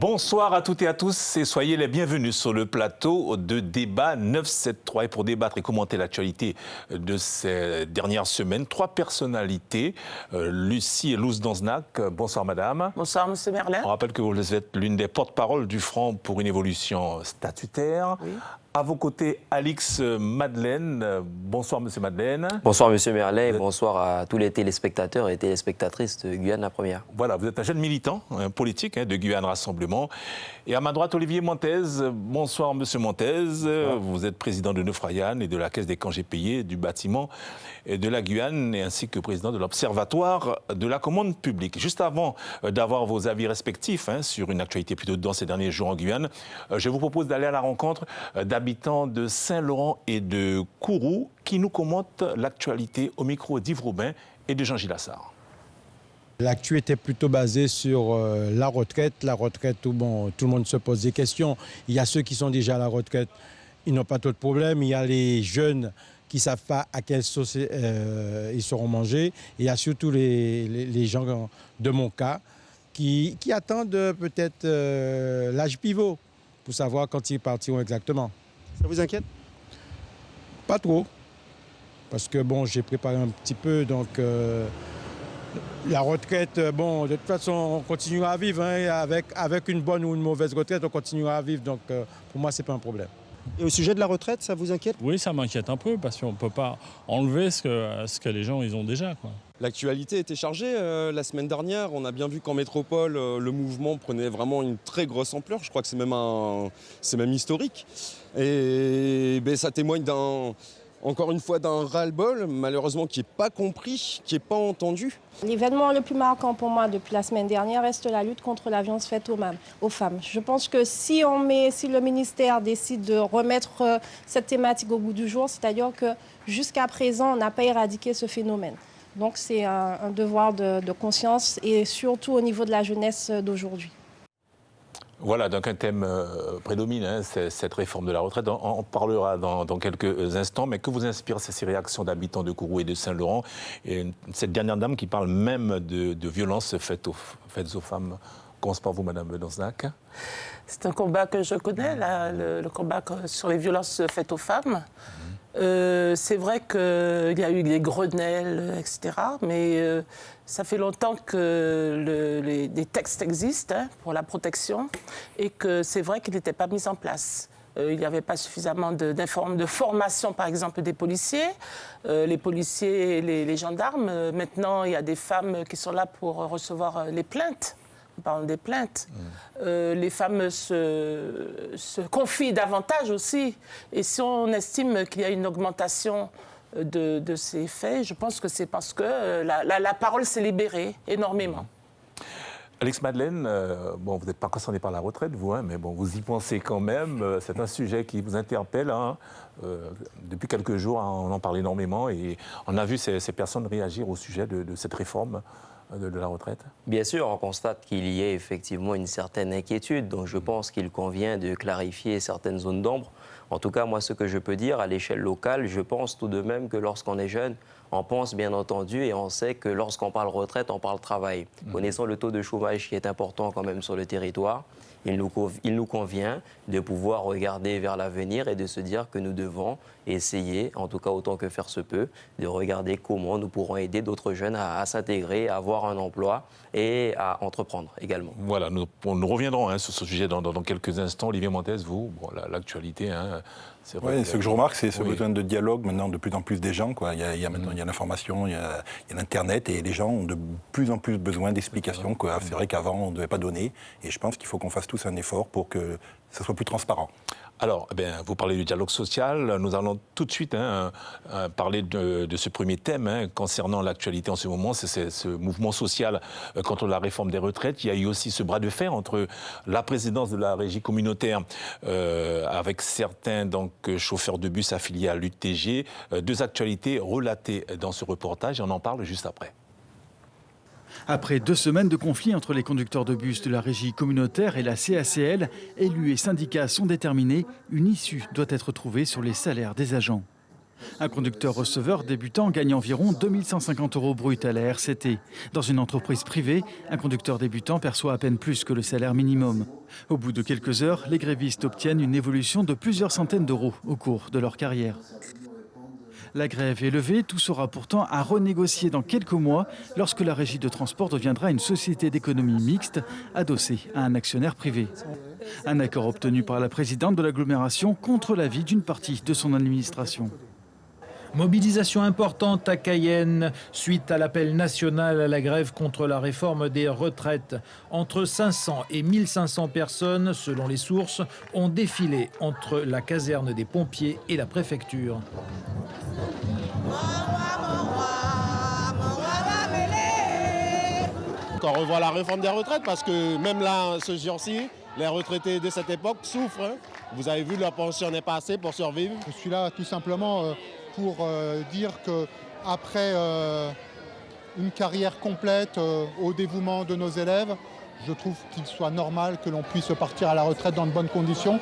Bonsoir à toutes et à tous et soyez les bienvenus sur le plateau de Débat 973. Et pour débattre et commenter l'actualité de ces dernières semaines, trois personnalités, Lucie Louz-Danzenac. Bonsoir madame. Bonsoir monsieur Merlin. On rappelle que vous êtes l'une des porte-paroles du Front pour une évolution statutaire. Oui. À vos côtés, Alix Madeleine. Bonsoir, monsieur Madeleine. Bonsoir, monsieur Merlin, et bonsoir à tous les téléspectateurs et téléspectatrices de Guyane la Première. Voilà, vous êtes un jeune militant politique de Guyane Rassemblement. Et à ma droite, Olivier Montez. Bonsoir, monsieur Montez. Bonsoir. Vous êtes président de Neufroyane et de la Caisse des congés payés du bâtiment et de la Guyane, et ainsi que président de l'Observatoire de la commande publique. Juste avant d'avoir vos avis respectifs sur une actualité plutôt dense ces derniers jours en Guyane, je vous propose d'aller à la rencontre d'habitants de Saint-Laurent et de Kourou qui nous commentent l'actualité au micro d'Yves Robin et de Jean-Gilles Assard. L'actu était plutôt basée sur la retraite où tout le monde se pose des questions. Il y a ceux qui sont déjà à la retraite, ils n'ont pas trop de problème. Il y a les jeunes qui ne savent pas à quelle sauce ils seront mangés. Et il y a surtout les gens de mon cas qui attendent peut-être l'âge pivot pour savoir quand ils partiront exactement. Ça vous inquiète? Pas trop, parce que j'ai préparé un petit peu, donc la retraite, de toute façon, on continuera à vivre, avec une bonne ou une mauvaise retraite, on continuera à vivre, donc pour moi, c'est pas un problème. Et au sujet de la retraite, ça vous inquiète? Oui, ça m'inquiète un peu, parce qu'on ne peut pas enlever ce que les gens ils ont déjà, quoi. L'actualité était chargée la semaine dernière. On a bien vu qu'en métropole, le mouvement prenait vraiment une très grosse ampleur. Je crois que c'est même historique. Et ça témoigne encore une fois d'un ras-le-bol, malheureusement, qui n'est pas compris, qui n'est pas entendu. L'événement le plus marquant pour moi depuis la semaine dernière reste la lutte contre la violence faite aux femmes. Je pense que si le ministère décide de remettre cette thématique au goût du jour, c'est-à-dire que jusqu'à présent, on n'a pas éradiqué ce phénomène. Donc c'est un devoir de conscience et surtout au niveau de la jeunesse d'aujourd'hui. Voilà, donc un thème prédomine, c'est cette réforme de la retraite. On parlera dans quelques instants, mais que vous inspirent ces réactions d'habitants de Kourou et de Saint-Laurent, et cette dernière dame qui parle même de violences faites aux femmes. Commence par vous, madame Danzenac. C'est un combat que je connais, le combat sur les violences faites aux femmes. C'est vrai qu'il y a eu des Grenelles, etc. Mais ça fait longtemps que des textes existent pour la protection et que c'est vrai qu'ils n'étaient pas mis en place. Il n'y avait pas suffisamment de formation, par exemple, des policiers. Les policiers et les gendarmes, maintenant, il y a des femmes qui sont là pour recevoir les plaintes. Nous parlons des plaintes. Les femmes se confient davantage aussi. Et si on estime qu'il y a une augmentation de ces faits, je pense que c'est parce que la parole s'est libérée énormément. Alix Madeleine, vous n'êtes pas concerné par la retraite, vous, mais vous y pensez quand même. C'est un sujet qui vous interpelle. Depuis quelques jours, on en parle énormément et on a vu ces personnes réagir au sujet de cette réforme de la retraite. Bien sûr, on constate qu'il y ait effectivement une certaine inquiétude. Donc je pense qu'il convient de clarifier certaines zones d'ombre. En tout cas, moi, ce que je peux dire à l'échelle locale, je pense tout de même que lorsqu'on est jeune, on pense bien entendu et on sait que lorsqu'on parle retraite, on parle travail. Connaissant le taux de chômage qui est important quand même sur le territoire, il nous convient de pouvoir regarder vers l'avenir et de se dire que nous devons essayer, en tout cas autant que faire se peut, de regarder comment nous pourrons aider d'autres jeunes à s'intégrer, à avoir un emploi et à entreprendre également. Voilà, nous reviendrons sur ce sujet dans quelques instants. Olivier Montez, vous, l'actualité, c'est vrai. Oui, ce que je remarque, c'est ce besoin de dialogue maintenant de plus en plus des gens, quoi. Il y a l'information, il y a l'Internet et les gens ont de plus en plus besoin d'explications. C'est vrai qu'avant, on ne devait pas donner et je pense qu'il faut qu'on fasse tous un effort pour que ça soit plus transparent. Alors, vous parlez du dialogue social. Nous allons tout de suite parler de ce premier thème concernant l'actualité en ce moment. C'est ce mouvement social contre la réforme des retraites. Il y a eu aussi ce bras de fer entre la présidence de la régie communautaire avec certains chauffeurs de bus affiliés à l'UTG. Deux actualités relatées dans ce reportage et on en parle juste après. Après 2 semaines de conflit entre les conducteurs de bus de la régie communautaire et la CACL, élus et syndicats sont déterminés. Une issue doit être trouvée sur les salaires des agents. Un conducteur-receveur débutant gagne environ 2150 € brut à la RCT. Dans une entreprise privée, un conducteur débutant perçoit à peine plus que le salaire minimum. Au bout de quelques heures, les grévistes obtiennent une évolution de plusieurs centaines d'euros au cours de leur carrière. La grève est levée, tout sera pourtant à renégocier dans quelques mois lorsque la régie de transport deviendra une société d'économie mixte adossée à un actionnaire privé. Un accord obtenu par la présidente de l'agglomération contre l'avis d'une partie de son administration. Mobilisation importante à Cayenne suite à l'appel national à la grève contre la réforme des retraites. Entre 500 et 1500 personnes, selon les sources, ont défilé entre la caserne des pompiers et la préfecture. On revoit la réforme des retraites parce que même là, ce jour-ci, les retraités de cette époque souffrent. Hein. Vous avez vu, leur pension n'est pas assez pour survivre. Je suis là tout simplement pour dire qu'après une carrière complète au dévouement de nos élèves, je trouve qu'il soit normal que l'on puisse partir à la retraite dans de bonnes conditions.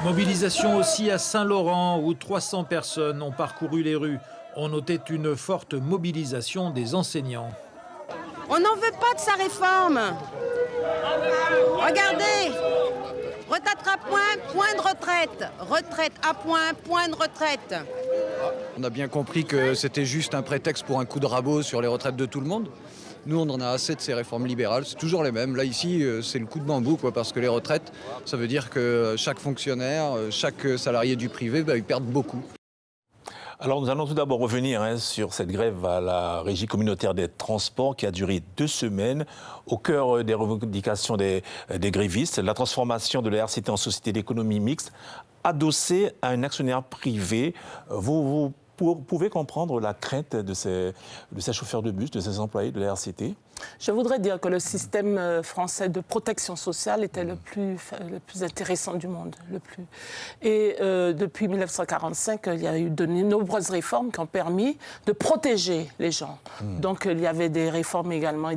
Mobilisation aussi à Saint-Laurent où 300 personnes ont parcouru les rues. On notait une forte mobilisation des enseignants. On n'en veut pas de sa réforme. Regardez, retraite à point, point de retraite. Retraite à point, point de retraite. On a bien compris que c'était juste un prétexte pour un coup de rabot sur les retraites de tout le monde. Nous, on en a assez de ces réformes libérales, c'est toujours les mêmes. Là, ici, c'est le coup de bambou, quoi, parce que les retraites, ça veut dire que chaque fonctionnaire, chaque salarié du privé, ils perdent beaucoup. Alors nous allons tout d'abord revenir sur cette grève à la Régie communautaire des transports qui a duré 2 semaines. Au cœur des revendications des grévistes, la transformation de la RCT en société d'économie mixte adossée à un actionnaire privé. Vous pouvez comprendre la crainte de ces chauffeurs de bus, de ces employés de la RCT? Je voudrais dire que le système français de protection sociale était le plus intéressant du monde. Et depuis 1945, il y a eu de nombreuses réformes qui ont permis de protéger les gens. Donc il y avait des réformes également,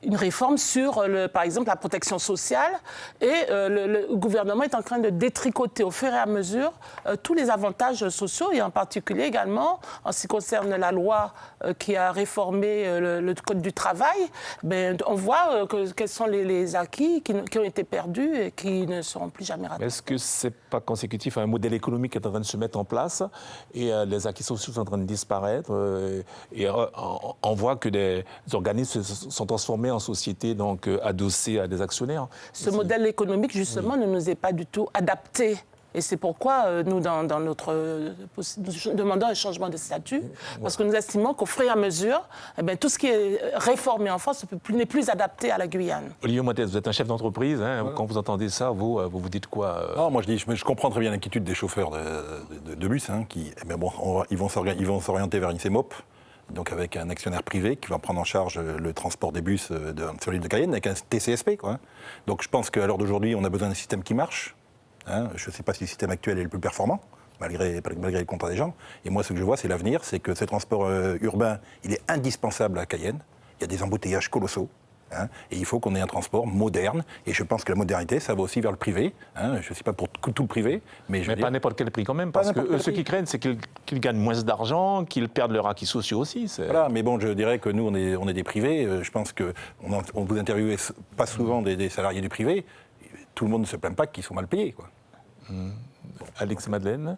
une réforme sur, par exemple, la protection sociale. Et le gouvernement est en train de détricoter au fur et à mesure tous les avantages sociaux, et en particulier également, en ce qui concerne la loi qui a réformé le Code du travail, on voit quels sont les acquis qui ont été perdus et qui ne seront plus jamais rattrapés. Est-ce que ce n'est pas consécutif à un modèle économique qui est en train de se mettre en place et les acquis sociaux sont en train de disparaître et on voit que des organismes sont transformés en sociétés donc adossées à des actionnaires? Ce modèle économique, justement, ne nous est pas du tout adapté. Et c'est pourquoi nous, nous demandons un changement de statut, parce que nous estimons qu'au fur et à mesure, tout ce qui est réformé en France n'est plus adapté à la Guyane. Olivier Montes, vous êtes un chef d'entreprise. Quand vous entendez ça, vous dites quoi? Moi, je comprends très bien l'inquiétude des chauffeurs de bus, ils vont s'orienter vers une CEMOP. Donc avec un actionnaire privé qui va prendre en charge le transport des bus sur l'île de Cayenne avec un TCSP. Donc je pense qu'à l'heure d'aujourd'hui, on a besoin d'un système qui marche. Je ne sais pas si le système actuel est le plus performant, malgré le contrat des gens. Et moi, ce que je vois, c'est l'avenir, c'est que ce transport urbain, il est indispensable à Cayenne. Il y a des embouteillages colossaux. Et il faut qu'on ait un transport moderne. Et je pense que la modernité, ça va aussi vers le privé. Je ne sais pas pour tout le privé. Mais pas à n'importe quel prix quand même. Parce que ce qu'ils craignent, c'est qu'ils gagnent moins d'argent, qu'ils perdent leurs acquis sociaux aussi. Voilà, mais bon, je dirais que nous, on est des privés. Je pense qu'on vous interviewez pas souvent des salariés du privé. Tout le monde ne se plaint pas qu'ils sont mal payés. Alex Madeleine?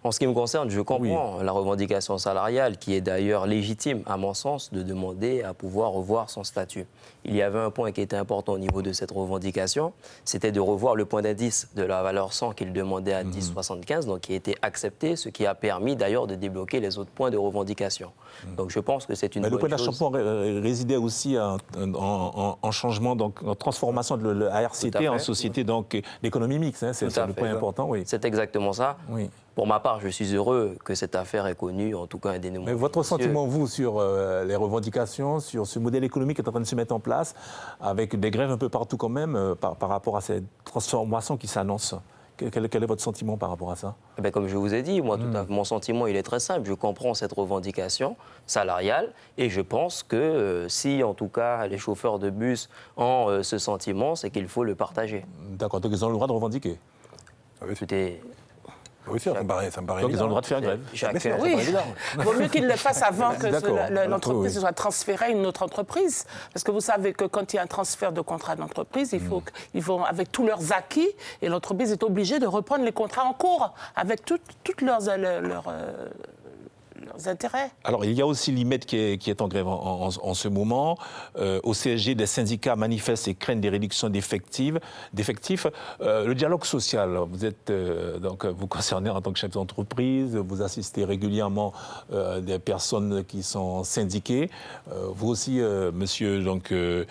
En ce qui me concerne, je comprends la revendication salariale, qui est d'ailleurs légitime, à mon sens, de demander à pouvoir revoir son statut. Il y avait un point qui était important au niveau de cette revendication, c'était de revoir le point d'indice de la valeur 100 qu'il demandait à 10,75, donc qui a été accepté, ce qui a permis d'ailleurs de débloquer les autres points de revendication. Donc je pense que c'est une bonne chose. Le point d'achoppement résidait aussi en changement, donc en transformation de la RCT en société d'économie mixte. C'est le point important. Oui. C'est exactement ça. Oui. Pour ma part, je suis heureux que cette affaire ait connu, en tout cas, un dénouement. Mais votre sentiment, vous, sur les revendications, sur ce modèle économique qui est en train de se mettre en place, avec des grèves un peu partout quand même, par rapport à cette transformation qui s'annonce, quel est votre sentiment par rapport à ça? Comme je vous ai dit, moi, mon sentiment, il est très simple. Je comprends cette revendication salariale et je pense que si, en tout cas, les chauffeurs de bus ont ce sentiment, c'est qu'il faut le partager. D'accord, donc ils ont le droit de revendiquer? Écoutez, Oui, ça me paraît Donc ils ont le droit de faire grève. Oui, il vaut mieux qu'ils le fassent avant que l'entreprise oui. soit transférée à une autre entreprise. Parce que vous savez que quand il y a un transfert de contrat d'entreprise, il faut qu'ils vont avec tous leurs acquis et l'entreprise est obligée de reprendre les contrats en cours avec toutes leurs intérêts. Alors, il y a aussi l'IMED qui est en grève en ce moment. Au CSG, des syndicats manifestent et craignent des réductions d'effectifs. Le dialogue social, vous êtes vous concernez en tant que chef d'entreprise, vous assistez régulièrement des personnes qui sont syndiquées. Vous aussi, monsieur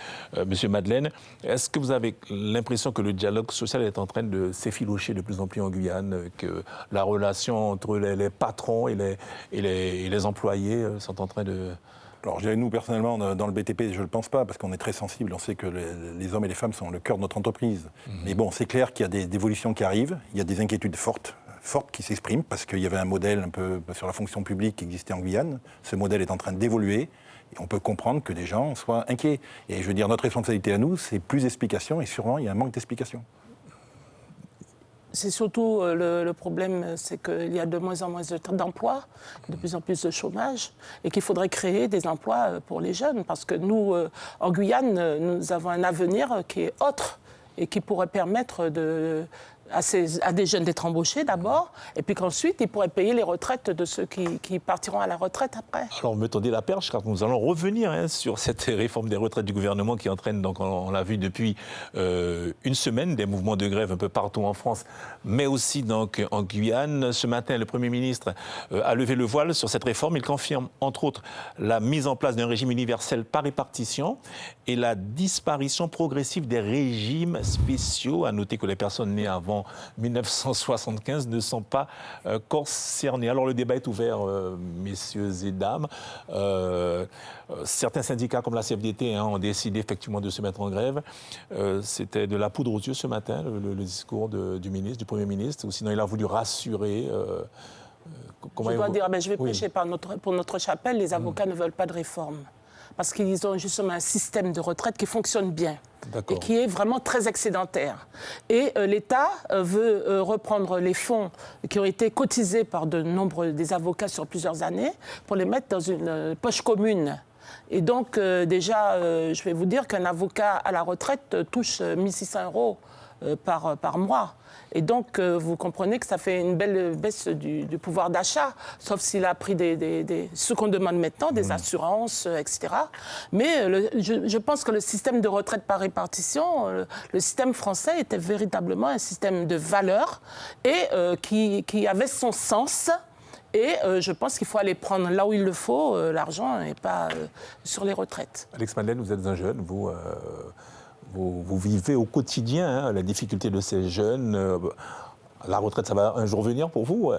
Madeleine, est-ce que vous avez l'impression que le dialogue social est en train de s'effilocher de plus en plus en Guyane, que la relation entre les patrons et les employés sont en train de... Alors, je dirais, nous, personnellement, dans le BTP, je ne le pense pas, parce qu'on est très sensible. On sait que les hommes et les femmes sont le cœur de notre entreprise. Mais bon, c'est clair qu'il y a des évolutions qui arrivent. Il y a des inquiétudes fortes qui s'expriment, parce qu'il y avait un modèle un peu sur la fonction publique qui existait en Guyane. Ce modèle est en train d'évoluer. Et on peut comprendre que des gens soient inquiets. Et je veux dire, notre responsabilité à nous, c'est plus d'explications. Et sûrement, il y a un manque d'explications. C'est surtout le problème, c'est qu'il y a de moins en moins d'emplois, de plus en plus de chômage, et qu'il faudrait créer des emplois pour les jeunes. Parce que nous, en Guyane, nous avons un avenir qui est autre et qui pourrait permettre à des jeunes d'être embauchés d'abord, et puis qu'ensuite, ils pourraient payer les retraites de ceux qui partiront à la retraite après. Alors, me tendez la perche, car nous allons revenir sur cette réforme des retraites du gouvernement qui entraîne, donc, on l'a vu depuis une semaine, des mouvements de grève un peu partout en France, mais aussi donc, en Guyane. Ce matin, le Premier ministre a levé le voile sur cette réforme. Il confirme, entre autres, la mise en place d'un régime universel par répartition et la disparition progressive des régimes spéciaux. À noter que les personnes nées avant 1975 ne sont pas concernés. Alors le débat est ouvert, messieurs et dames. Certains syndicats comme la CFDT ont décidé effectivement de se mettre en grève. C'était de la poudre aux yeux ce matin, le discours du Premier ministre, ou sinon il a voulu rassurer. Je dois dire, je vais prêcher pour notre chapelle, les avocats ne veulent pas de réforme. Parce qu'ils ont justement un système de retraite qui fonctionne bien et qui est vraiment très excédentaire. Et l'État veut reprendre les fonds qui ont été cotisés par de nombreux des avocats sur plusieurs années pour les mettre dans une poche commune. Et donc, déjà, je vais vous dire qu'un avocat à la retraite touche 1 600 € par mois. Et donc, vous comprenez que ça fait une belle baisse du pouvoir d'achat, sauf s'il a pris ce qu'on demande maintenant, des assurances, etc. Mais je pense que le système de retraite par répartition, le système français était véritablement un système de valeurs et qui avait son sens. Et je pense qu'il faut aller prendre là où il le faut, l'argent, et pas sur les retraites. Alex Madeleine, vous êtes un jeune, vous vivez au quotidien la difficulté de ces jeunes. La retraite, ça va un jour venir pour vous.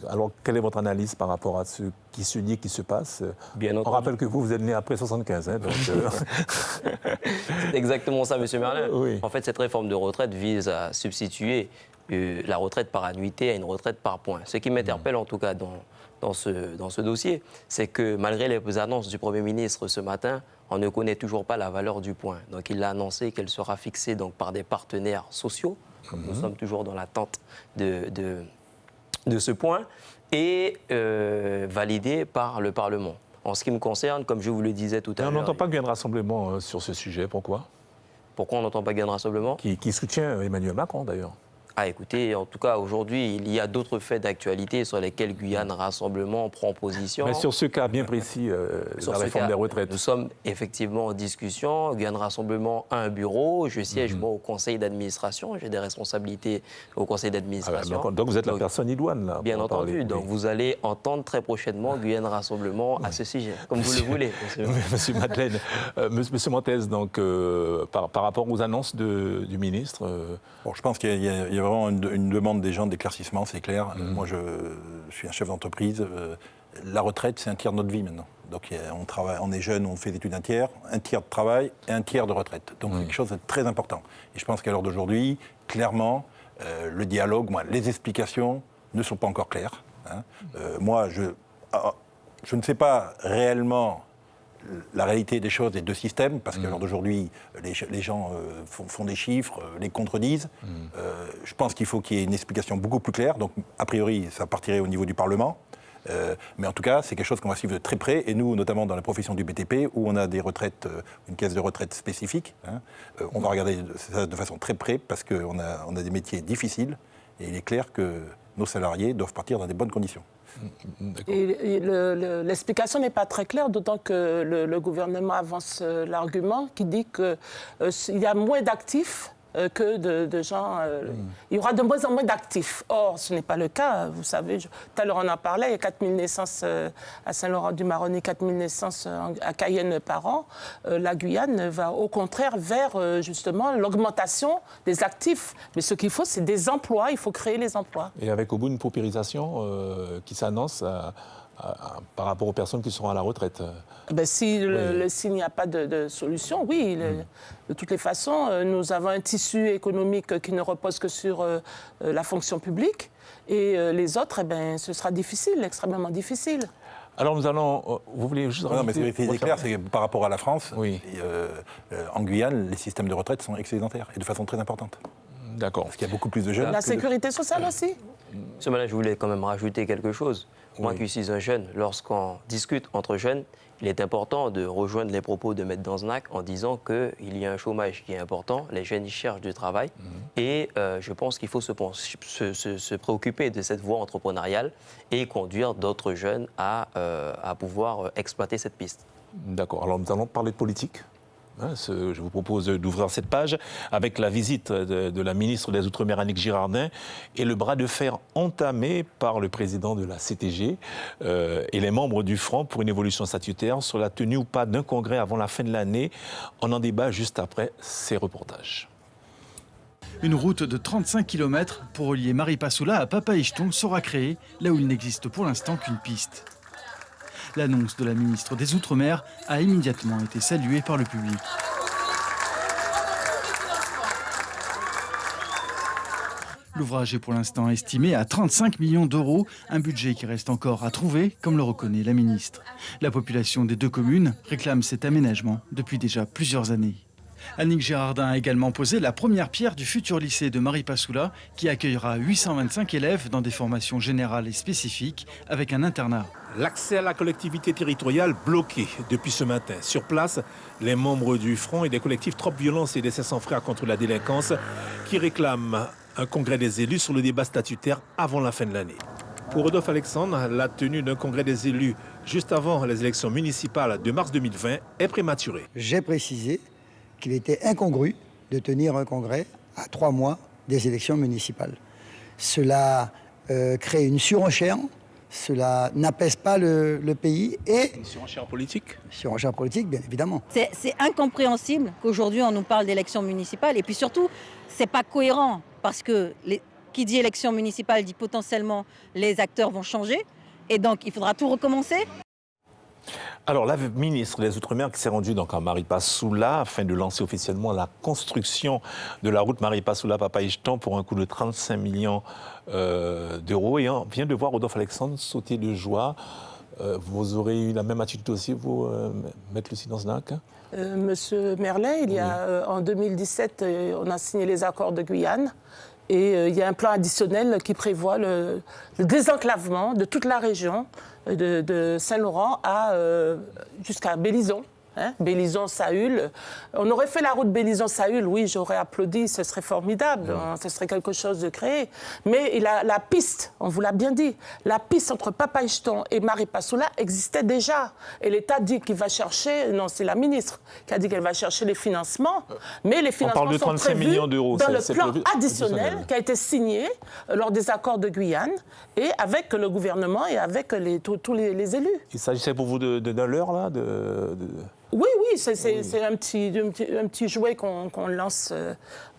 Alors, quelle est votre analyse par rapport à ce qui se dit, qui se passe? Bien entendu. On rappelle que vous êtes né après 75. Donc, C'est exactement ça, M. Merlin. Oui. En fait, cette réforme de retraite vise à substituer la retraite par annuité à une retraite par points. Ce qui m'interpelle, en tout cas, dans ce dossier, c'est que malgré les annonces du Premier ministre ce matin, on ne connaît toujours pas la valeur du point. Donc, il a annoncé qu'elle sera fixée par des partenaires sociaux. Nous sommes toujours dans l'attente de ce point et validée par le Parlement. En ce qui me concerne, comme je vous le disais tout à l'heure... On n'entend pas Guyane Rassemblement sur ce sujet. Pourquoi? Pourquoi on n'entend pas Guyane Rassemblement? Qui soutient Emmanuel Macron, d'ailleurs. Ah, écoutez, en tout cas, aujourd'hui, il y a d'autres faits d'actualité sur lesquels Guyane Rassemblement prend position. Mais sur ce cas bien précis, la réforme des retraites. Nous sommes effectivement en discussion. Guyane Rassemblement a un bureau. Je siège, moi, au conseil d'administration. J'ai des responsabilités au conseil d'administration. Donc vous êtes la personne idoine, là. Bien entendu. Donc vous allez entendre très prochainement Guyane Rassemblement à ce sujet, comme vous le voulez. Monsieur Madeleine, Monsieur Montez, donc, par rapport aux annonces du ministre... Bon, je pense qu'il y a vraiment une demande des gens d'éclaircissement, c'est clair. Moi, je suis un chef d'entreprise. La retraite, c'est un tiers de notre vie maintenant. Donc, on travaille, on est jeune, on fait des études un tiers de travail et un tiers de retraite. Donc, c'est quelque chose de très important. Et je pense qu'à l'heure d'aujourd'hui, clairement, le dialogue, les explications ne sont pas encore claires. Moi, je ne sais pas réellement la réalité des choses des deux systèmes, parce qu'à l'heure d'aujourd'hui, les gens font des chiffres, les contredisent. Je pense qu'il faut qu'il y ait une explication beaucoup plus claire. Donc, a priori, ça partirait au niveau du Parlement. Mais en tout cas, c'est quelque chose qu'on va suivre de très près. Et nous, notamment dans la profession du BTP, où on a des retraites, une caisse de retraite spécifique, on va regarder ça de façon très près, parce qu'on a des métiers difficiles. Et il est clair que nos salariés doivent partir dans des bonnes conditions. Et l'explication n'est pas très claire, d'autant que le gouvernement avance l'argument qui dit qu'il y a moins d'actifs que de gens... Il y aura de moins en moins d'actifs. Or, ce n'est pas le cas. Vous savez, tout à l'heure on en parlait, il y a 4 000 naissances à Saint-Laurent-du-Maroni, 4 000 naissances à Cayenne par an. La Guyane va au contraire vers justement l'augmentation des actifs. Mais ce qu'il faut, c'est des emplois. Il faut créer les emplois. Et avec au bout une paupérisation qui s'annonce par rapport aux personnes qui seront à la retraite. Ben, s'il n'y a pas de solution, oui. De toutes les façons, nous avons un tissu économique qui ne repose que sur la fonction publique. Et les autres, eh ben, ce sera difficile, extrêmement difficile. Alors nous allons... Vous voulez juste non, mais ce qui est clair, c'est que par rapport à la France, en Guyane, les systèmes de retraite sont excédentaires et de façon très importante. D'accord. Parce qu'il y a beaucoup plus de jeunes. La sécurité sociale aussi. Ce moment-là, je voulais quand même rajouter quelque chose. Moi qui suis un jeune, lorsqu'on discute entre jeunes, il est important de rejoindre les propos de Maître Danzenac en disant qu'il y a un chômage qui est important, les jeunes cherchent du travail, et je pense qu'il faut se préoccuper de cette voie entrepreneuriale et conduire d'autres jeunes à pouvoir exploiter cette piste. D'accord, alors nous allons parler de politique. Je vous propose d'ouvrir cette page avec la visite de la ministre des Outre-mer, Annick Girardin, et le bras de fer entamé par le président de la CTG et les membres du Front pour une évolution statutaire sur la tenue ou pas d'un congrès avant la fin de l'année. On en débat juste après ces reportages. Une route de 35 km pour relier Maripasoula à Papaïchton sera créée là où il n'existe pour l'instant qu'une piste. L'annonce de la ministre des Outre-mer a immédiatement été saluée par le public. L'ouvrage est pour l'instant estimé à 35 millions d'euros, un budget qui reste encore à trouver, comme le reconnaît la ministre. La population des deux communes réclame cet aménagement depuis déjà plusieurs années. Annick Girardin a également posé la première pierre du futur lycée de Maripasoula, qui accueillera 825 élèves dans des formations générales et spécifiques, avec un internat. L'accès à la collectivité territoriale bloqué depuis ce matin. Sur place, les membres du Front et des collectifs Trop Violence et des 500 frères contre la délinquance qui réclament un congrès des élus sur le débat statutaire avant la fin de l'année. Pour Rodolphe Alexandre, la tenue d'un congrès des élus juste avant les élections municipales de mars 2020 est prématurée. J'ai précisé qu'il était incongru de tenir un congrès à 3 mois des élections municipales. Cela crée une surenchère, cela n'apaise pas le pays et... Une surenchère politique ? Surenchère politique, bien évidemment. C'est incompréhensible qu'aujourd'hui on nous parle d'élections municipales et puis surtout, c'est pas cohérent parce que qui dit élection municipale dit potentiellement les acteurs vont changer et donc il faudra tout recommencer. Alors, la ministre des Outre-mer qui s'est rendue donc à Maripasoula afin de lancer officiellement la construction de la route Maripasoula-Papaïchton pour un coût de 35 millions d'euros. Et on vient de voir Rodolphe Alexandre sauter de joie. Vous aurez eu la même attitude aussi, vous, Maître Lucie Danzenac ? Monsieur Merlet, en 2017, on a signé les accords de Guyane. Et il y a un plan additionnel qui prévoit le désenclavement de toute la région de Saint-Laurent jusqu'à Bélizon. Bélizon-Saül. On aurait fait la route Bélizon-Saül, oui, j'aurais applaudi, ce serait formidable, ce serait quelque chose de créé. Mais la piste, on vous l'a bien dit, la piste entre Papaïchton et Maripasoula existait déjà. Et l'État dit qu'il va chercher, non, c'est la ministre qui a dit qu'elle va chercher les financements, mais les financements sont prévus dans le plan additionnel qui a été signé lors des accords de Guyane et avec le gouvernement et avec tous les élus. Il s'agissait pour vous d'un leurre, là Oui, c'est un petit jouet qu'on lance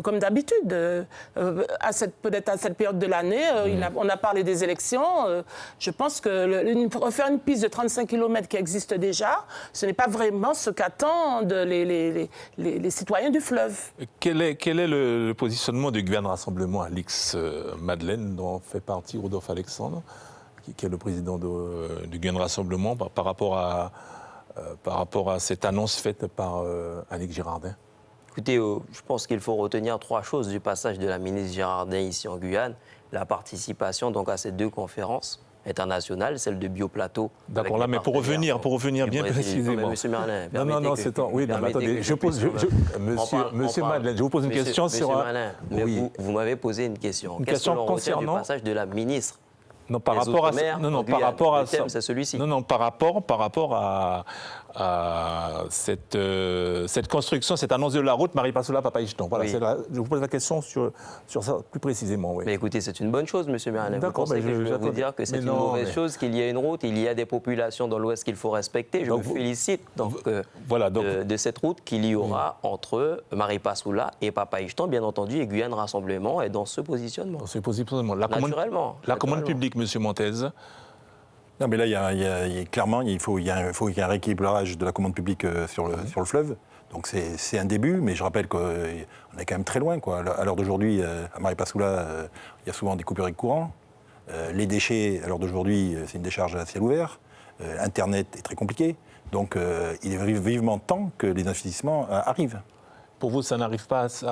comme d'habitude. Peut-être à cette période de l'année, on a parlé des élections. Je pense que refaire une piste de 35 km qui existe déjà, ce n'est pas vraiment ce qu'attendent les citoyens du fleuve. Quel est le positionnement de Guyane Rassemblement à l'X-Madeleine, dont fait partie Rodolphe Alexandre, qui est le président du Guyane Rassemblement, par rapport par rapport à cette annonce faite par Annick Girardin? Écoutez, je pense qu'il faut retenir 3 choses du passage de la ministre Girardin ici en Guyane. La participation donc, à ces 2 conférences internationales, celle de Bioplateau. D'accord, là, mais pour revenir bien précisément. Monsieur Merlin, non, c'est temps. Oui, non, mais attendez, Monsieur Madeleine, je vous pose une question sur... Monsieur Merlin, vous m'avez posé une question. Une question concernant du passage de la ministre? Non, par rapport à ça. C'est celui-ci. Non, par rapport à cette construction, cette annonce de la route Maripasoula Papaïchton. Voilà, Oui. je vous pose la question sur ça plus précisément. Oui. Mais écoutez, c'est une bonne chose, Monsieur Merlin. Vous D'accord, pensez que je vais vous dire que c'est une mauvaise chose, qu'il y ait une route, il y a des populations dans l'Ouest qu'il faut respecter. Je vous félicite de cette route qu'il y aura entre Maripasoula et Papaïchton, bien entendu, et Guyane Rassemblement est dans ce positionnement. Dans ce positionnement. Naturellement. La commande publique, Monsieur Montez. Non, mais là, clairement, il faut qu'il y ait un rééquilibrage de la commande publique sur le fleuve. Donc c'est un début, mais je rappelle qu'on est quand même très loin, quoi. À l'heure d'aujourd'hui, à Maripasoula, il y a souvent des coupures de courant. Les déchets, à l'heure d'aujourd'hui, c'est une décharge à ciel ouvert. Internet est très compliqué. Donc il est vivement temps que les investissements arrivent. Pour vous, ça n'arrive pas assez...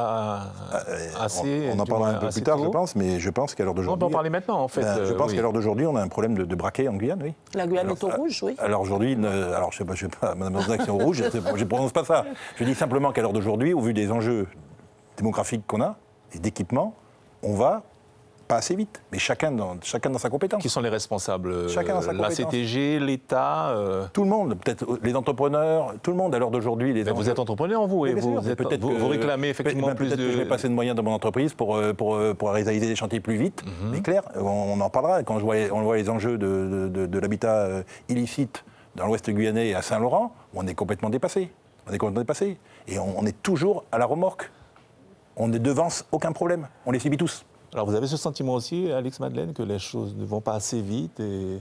On en parlera un peu plus tard, je pense, mais je pense qu'à l'heure d'aujourd'hui... On peut en parler maintenant, en fait. Je pense qu'à l'heure d'aujourd'hui, on a un problème de braquet en Guyane, oui. La Guyane est au rouge, oui. Alors aujourd'hui, je ne sais pas, Madame Lanzac, c'est au rouge, je ne prononce pas ça. Je dis simplement qu'à l'heure d'aujourd'hui, au vu des enjeux démographiques qu'on a, et d'équipement, on va pas assez vite, mais chacun dans sa compétence. Qui sont les responsables? Chacun dans sa compétence. La CTG, l'État Tout le monde, peut-être les entrepreneurs, tout le monde à l'heure d'aujourd'hui. Vous êtes entrepreneur, vous, et vous réclamez effectivement plus de... Peut-être que je vais passer de moyens dans mon entreprise pour réaliser des chantiers plus vite. Mais clair, on en parlera. Quand on voit les enjeux de l'habitat illicite dans l'ouest guyanais et à Saint-Laurent, on est complètement dépassé. Et on est toujours à la remorque. On ne devance aucun problème. On les subit tous. Alors vous avez ce sentiment aussi, Alex Madeleine, que les choses ne vont pas assez vite et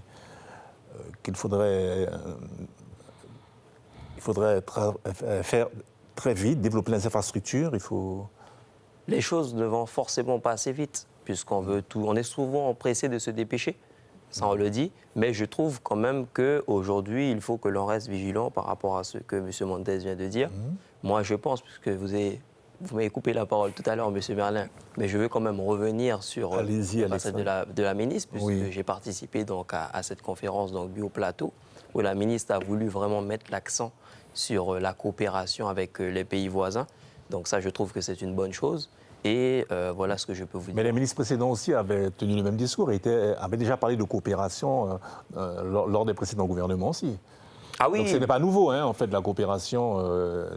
qu'il faudrait faire très vite, développer les infrastructures, Les choses ne vont forcément pas assez vite, puisqu'on veut tout. On est souvent pressé de se dépêcher, ça on le dit, mais je trouve quand même qu'aujourd'hui, il faut que l'on reste vigilant par rapport à ce que M. Montez vient de dire. Moi, je pense, puisque vous m'avez coupé la parole tout à l'heure, M. Merlin, mais je veux quand même revenir sur le passage de la ministre, puisque j'ai participé donc à cette conférence donc, Bioplateau, où la ministre a voulu vraiment mettre l'accent sur la coopération avec les pays voisins. Donc ça, je trouve que c'est une bonne chose. Et voilà ce que je peux vous dire. Mais les ministres précédents aussi avaient tenu le même discours et avaient déjà parlé de coopération lors des précédents gouvernements aussi. Ah oui. Donc ce n'est pas nouveau, en fait, la coopération.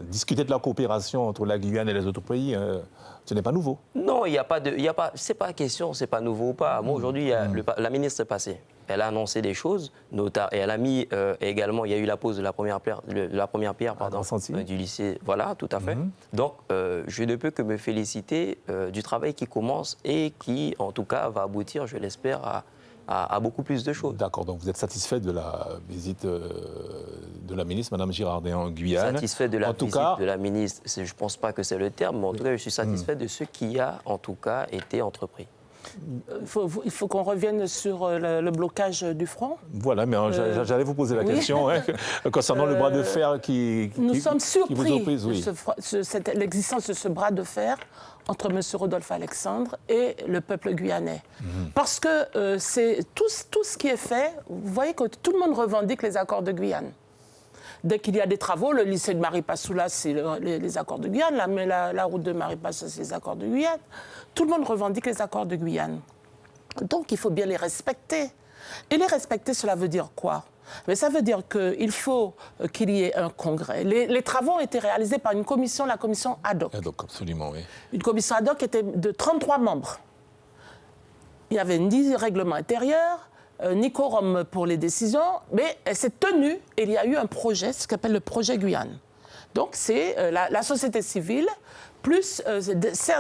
Discuter de la coopération entre la Guyane et les autres pays, ce n'est pas nouveau. Non, c'est pas question, c'est pas nouveau ou pas. Moi, aujourd'hui, la ministre est passée. Elle a annoncé des choses, et elle a mis également, il y a eu la pose de la première pierre, du lycée. Voilà, tout à fait. Donc, je ne peux que me féliciter du travail qui commence et qui, en tout cas, va aboutir, je l'espère, à beaucoup plus de choses. D'accord, donc vous êtes satisfait de la visite de la ministre, Mme Girardin, en Guyane. Satisfait de la visite de la ministre, je ne pense pas que c'est le terme, mais en tout cas, je suis satisfait de ce qui a, en tout cas, été entrepris. Il faut qu'on revienne sur le blocage du front. Voilà, mais j'allais vous poser la question concernant le bras de fer qui nous sommes surpris vous oppose, de l'existence de ce bras de fer entre M. Rodolphe Alexandre et le peuple guyanais. Parce que c'est tout ce qui est fait, vous voyez que tout le monde revendique les accords de Guyane. Dès qu'il y a des travaux, le lycée de Maripasoula, c'est les accords de Guyane, la route de Maripasoula, c'est les accords de Guyane. Tout le monde revendique les accords de Guyane. Donc, il faut bien les respecter. Et les respecter, cela veut dire quoi? Mais ça veut dire qu'il faut qu'il y ait un congrès. Les travaux ont été réalisés par une commission, la commission ad hoc. Ad hoc, absolument, oui. Une commission ad hoc qui était de 33 membres. Il y avait ni règlement intérieur, ni quorum pour les décisions, mais elle s'est tenue et il y a eu un projet, ce qu'on appelle le projet Guyane. Donc c'est la société civile, plus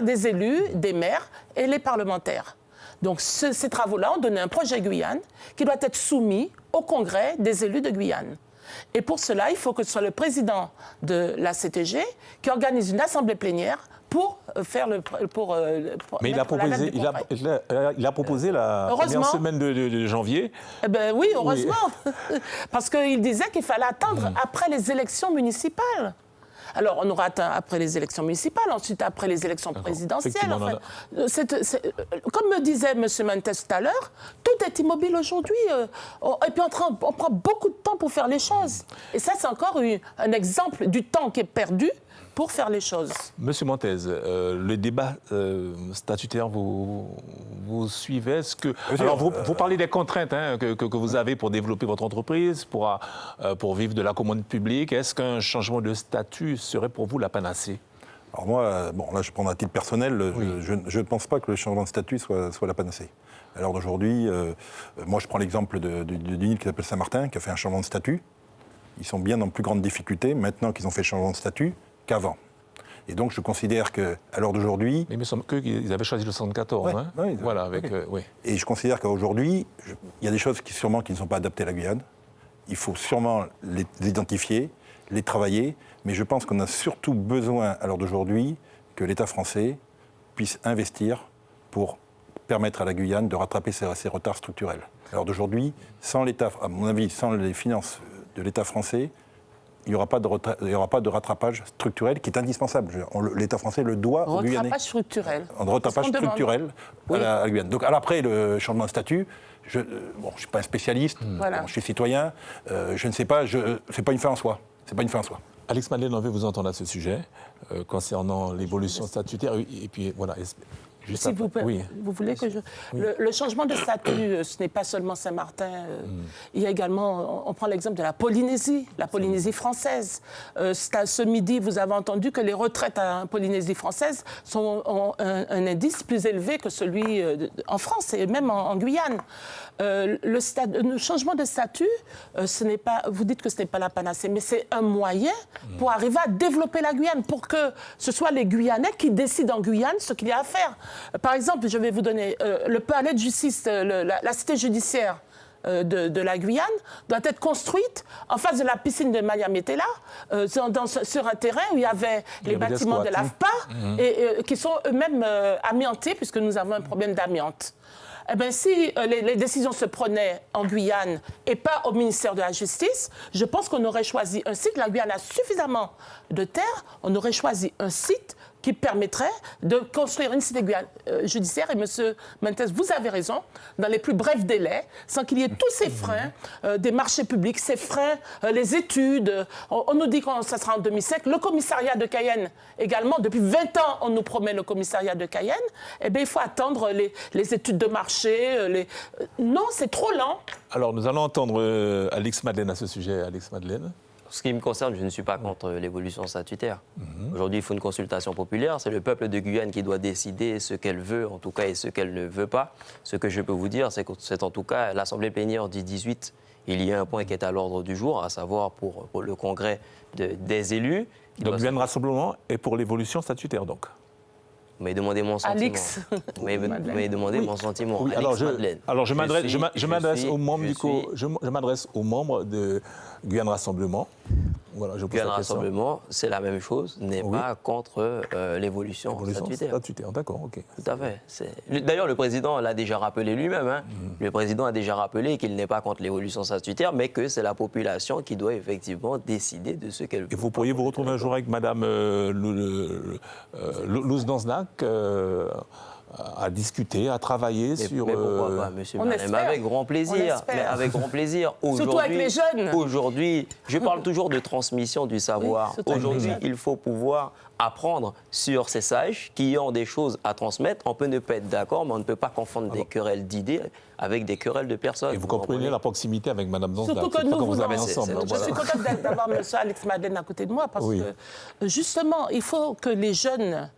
des élus, des maires et les parlementaires. Donc ces travaux-là ont donné un projet Guyane qui doit être soumis au congrès des élus de Guyane. Et pour cela, il faut que ce soit le président de la CTG qui organise une assemblée plénière pour faire Mais il a proposé la première semaine de janvier. Eh ben oui, heureusement. Oui. Parce qu'il disait qu'il fallait attendre après les élections municipales. Alors, on aura atteint après les élections municipales, ensuite après les élections présidentielles. Enfin, comme me disait M. Mendes tout à l'heure, tout est immobile aujourd'hui. Et puis, on prend beaucoup de temps pour faire les choses. Et ça, c'est encore un exemple du temps qui est perdu pour faire les choses. Monsieur Montez, le débat statutaire, vous suivez? Alors, vous parlez des contraintes que vous avez pour développer votre entreprise, pour vivre de la commande publique. Est-ce qu'un changement de statut serait pour vous la panacée? Alors moi, là je prends un titre personnel, je ne pense pas que le changement de statut soit la panacée. Alors d'aujourd'hui, moi je prends l'exemple d'une île qui s'appelle Saint-Martin, qui a fait un changement de statut. Ils sont bien dans plus grande difficulté maintenant qu'ils ont fait le changement de statut qu'avant. Et donc je considère qu'à l'heure d'aujourd'hui... Mais il me semble qu'ils avaient choisi le 74. Ouais, hein. Ouais, voilà, avec... Et je considère qu'aujourd'hui, il y a des choses qui ne sont pas adaptées à la Guyane. Il faut sûrement les identifier, les travailler, mais je pense qu'on a surtout besoin, à l'heure d'aujourd'hui, que l'État français puisse investir pour permettre à la Guyane de rattraper ses retards structurels. À l'heure d'aujourd'hui, sans l'État, à mon avis, sans les finances de l'État français, il n'y aura pas de rattrapage structurel qui est indispensable. L'État français le doit aux Guyanais. Rattrapage structurel. Un rattrapage structurel à la Guyane. Donc, alors après le changement de statut, je ne suis pas un spécialiste, je suis citoyen, je ne sais pas, c'est pas une fin en soi. C'est pas une fin en soi. Alex Madeleine, on veut vous entendre à ce sujet, concernant l'évolution statutaire. Et puis voilà. Si vous voulez que je... Le changement de statut, ce n'est pas seulement Saint-Martin. Il y a également, on prend l'exemple de la Polynésie française. Ce midi, vous avez entendu que les retraites en Polynésie française ont un indice plus élevé que celui en France et même en Guyane. Le changement de statut, vous dites que ce n'est pas la panacée, mais c'est un moyen pour arriver à développer la Guyane, pour que ce soit les Guyanais qui décident en Guyane ce qu'il y a à faire. Par exemple, je vais vous donner le palais de justice, la cité judiciaire de la Guyane doit être construite en face de la piscine de Maya-Metela, sur un terrain où il y avait les bâtiments de l'AFPA et qui sont eux-mêmes amiantés, puisque nous avons un problème d'amiante. Eh bien, si les décisions se prenaient en Guyane et pas au ministère de la Justice, je pense qu'on aurait choisi un site. La Guyane a suffisamment de terre. On aurait choisi un site qui permettrait de construire une cité judiciaire. Et M. Mendes, vous avez raison, dans les plus brefs délais, sans qu'il y ait tous ces freins des marchés publics, ces freins, les études. On nous dit que ça sera en 2005. Le commissariat de Cayenne également, depuis 20 ans, on nous promet le commissariat de Cayenne. Eh bien, il faut attendre les études de marché. Non, c'est trop lent. Alors, nous allons entendre Alex Madeleine à ce sujet. Alex Madeleine. En ce qui me concerne, je ne suis pas contre l'évolution statutaire. Aujourd'hui, il faut une consultation populaire. C'est le peuple de Guyane qui doit décider ce qu'elle veut, en tout cas, et ce qu'elle ne veut pas. Ce que je peux vous dire, c'est que c'est en tout cas l'Assemblée plénière du 18. Il y a un point qui est à l'ordre du jour, à savoir pour le congrès des élus. Donc, Guyane Rassemblement est pour l'évolution statutaire, donc. Vous m'avez demandé mon sentiment. Alex. Vous m'avez demandé mon sentiment. Oui, Alex Madeleine. Alors, je m'adresse aux membres de Guyane Rassemblement. Voilà, Guyane Rassemblement, c'est la même chose, n'est pas contre l'évolution statutaire. D'accord, ok. Tout à fait. D'ailleurs, le président l'a déjà rappelé lui-même. Le président a déjà rappelé qu'il n'est pas contre l'évolution statutaire, mais que c'est la population qui doit effectivement décider de ce qu'elle veut. Et vous pourriez vous retrouver un jour avec Mme Louz Danznak à discuter, à travailler sur... Mais pourquoi pas, monsieur Madeleine, avec grand plaisir. Mais avec grand plaisir. Surtout avec les jeunes. Aujourd'hui, je parle toujours de transmission du savoir. Aujourd'hui, il faut pouvoir apprendre sur ces sages qui ont des choses à transmettre. On peut ne pas être d'accord, mais on ne peut pas confondre des querelles d'idées avec des querelles de personnes. Et vous comprenez la proximité avec Mme Danznak. Surtout que nous avez ensemble. Je suis contente d'avoir M. Alex Madeleine à côté de moi parce que, justement, il faut que les jeunes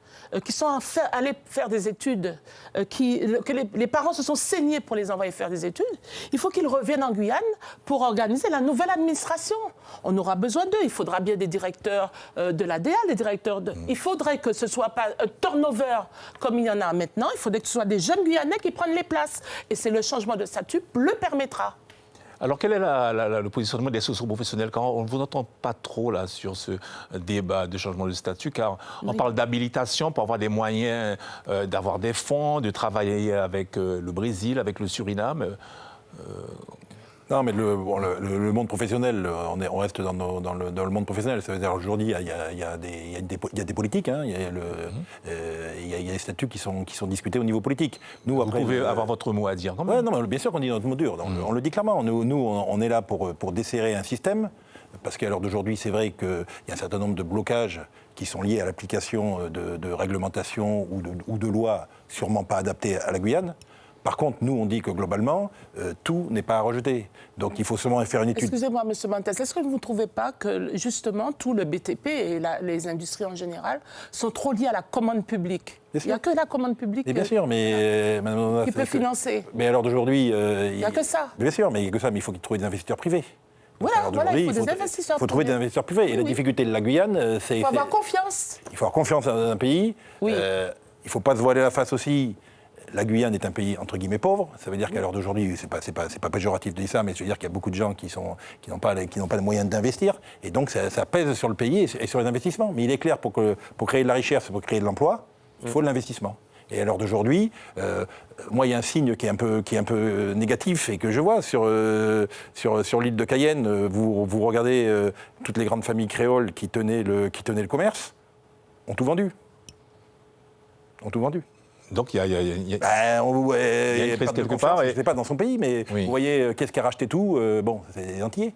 qui sont allés faire des études, que les parents se sont saignés pour les envoyer faire des études, il faut qu'ils reviennent en Guyane pour organiser la nouvelle administration. On aura besoin d'eux. Il faudra bien des directeurs de l'ADA, des directeurs de... Il faudrait que ce ne soit pas un turnover comme il y en a maintenant. Il faudrait que ce soit des jeunes Guyanais qui prennent les places. Et c'est le changement de statut le permettra. Alors, quel est le positionnement des socioprofessionnels quand on ne vous entend pas trop là, sur ce débat de changement de statut, car on parle d'habilitation pour avoir des moyens, d'avoir des fonds, de travailler avec le Brésil, avec le Suriname. Non, mais le monde professionnel, on reste dans le monde professionnel. Ça veut dire aujourd'hui, il y a des politiques, hein, il y a des statuts qui sont discutés au niveau politique. Nous, après, vous pouvez avoir votre mot à dire quand même. Ouais, non, mais bien sûr qu'on dit notre mot dur. On le dit clairement. Nous, on est là pour desserrer un système, parce qu'à l'heure d'aujourd'hui, c'est vrai qu'il y a un certain nombre de blocages qui sont liés à l'application de réglementations ou de lois sûrement pas adaptées à la Guyane. Par contre, nous, on dit que globalement, tout n'est pas à rejeter. Donc, il faut seulement faire une étude. Excusez-moi, M. Montes, est-ce que vous ne trouvez pas que, justement, tout le BTP et les industries en général sont trop liés à la commande publique? Il n'y a que la commande publique bien sûr, mais, qui peut financer. Mais à l'heure d'aujourd'hui... il n'y a que ça. Bien sûr, mais il n'y a que ça, mais il faut qu'ils trouvent des investisseurs privés. Voilà, il faut des investisseurs privés. Il faut trouver des investisseurs privés. Oui, et la difficulté de la Guyane, c'est... Il faut avoir confiance. Il faut avoir confiance dans un pays. Oui. Il ne faut pas se voiler la face aussi. La Guyane est un pays, entre guillemets, pauvre. Ça veut dire qu'à l'heure d'aujourd'hui, c'est pas péjoratif de dire ça, mais ça veut dire qu'il y a beaucoup de gens qui n'ont pas les moyens d'investir. Et donc, ça pèse sur le pays et sur les investissements. Mais il est clair, pour créer de la richesse, pour créer de l'emploi, il faut de l'investissement. Et à l'heure d'aujourd'hui, moi, il y a un signe qui est un peu négatif et que je vois sur l'île de Cayenne. Vous regardez toutes les grandes familles créoles qui tenaient le commerce, ont tout vendu. Donc il y a une crise quelque part. part. Je ne sais pas dans son pays, mais vous voyez, qu'est-ce qui a racheté tout bon, c'est les Antillais.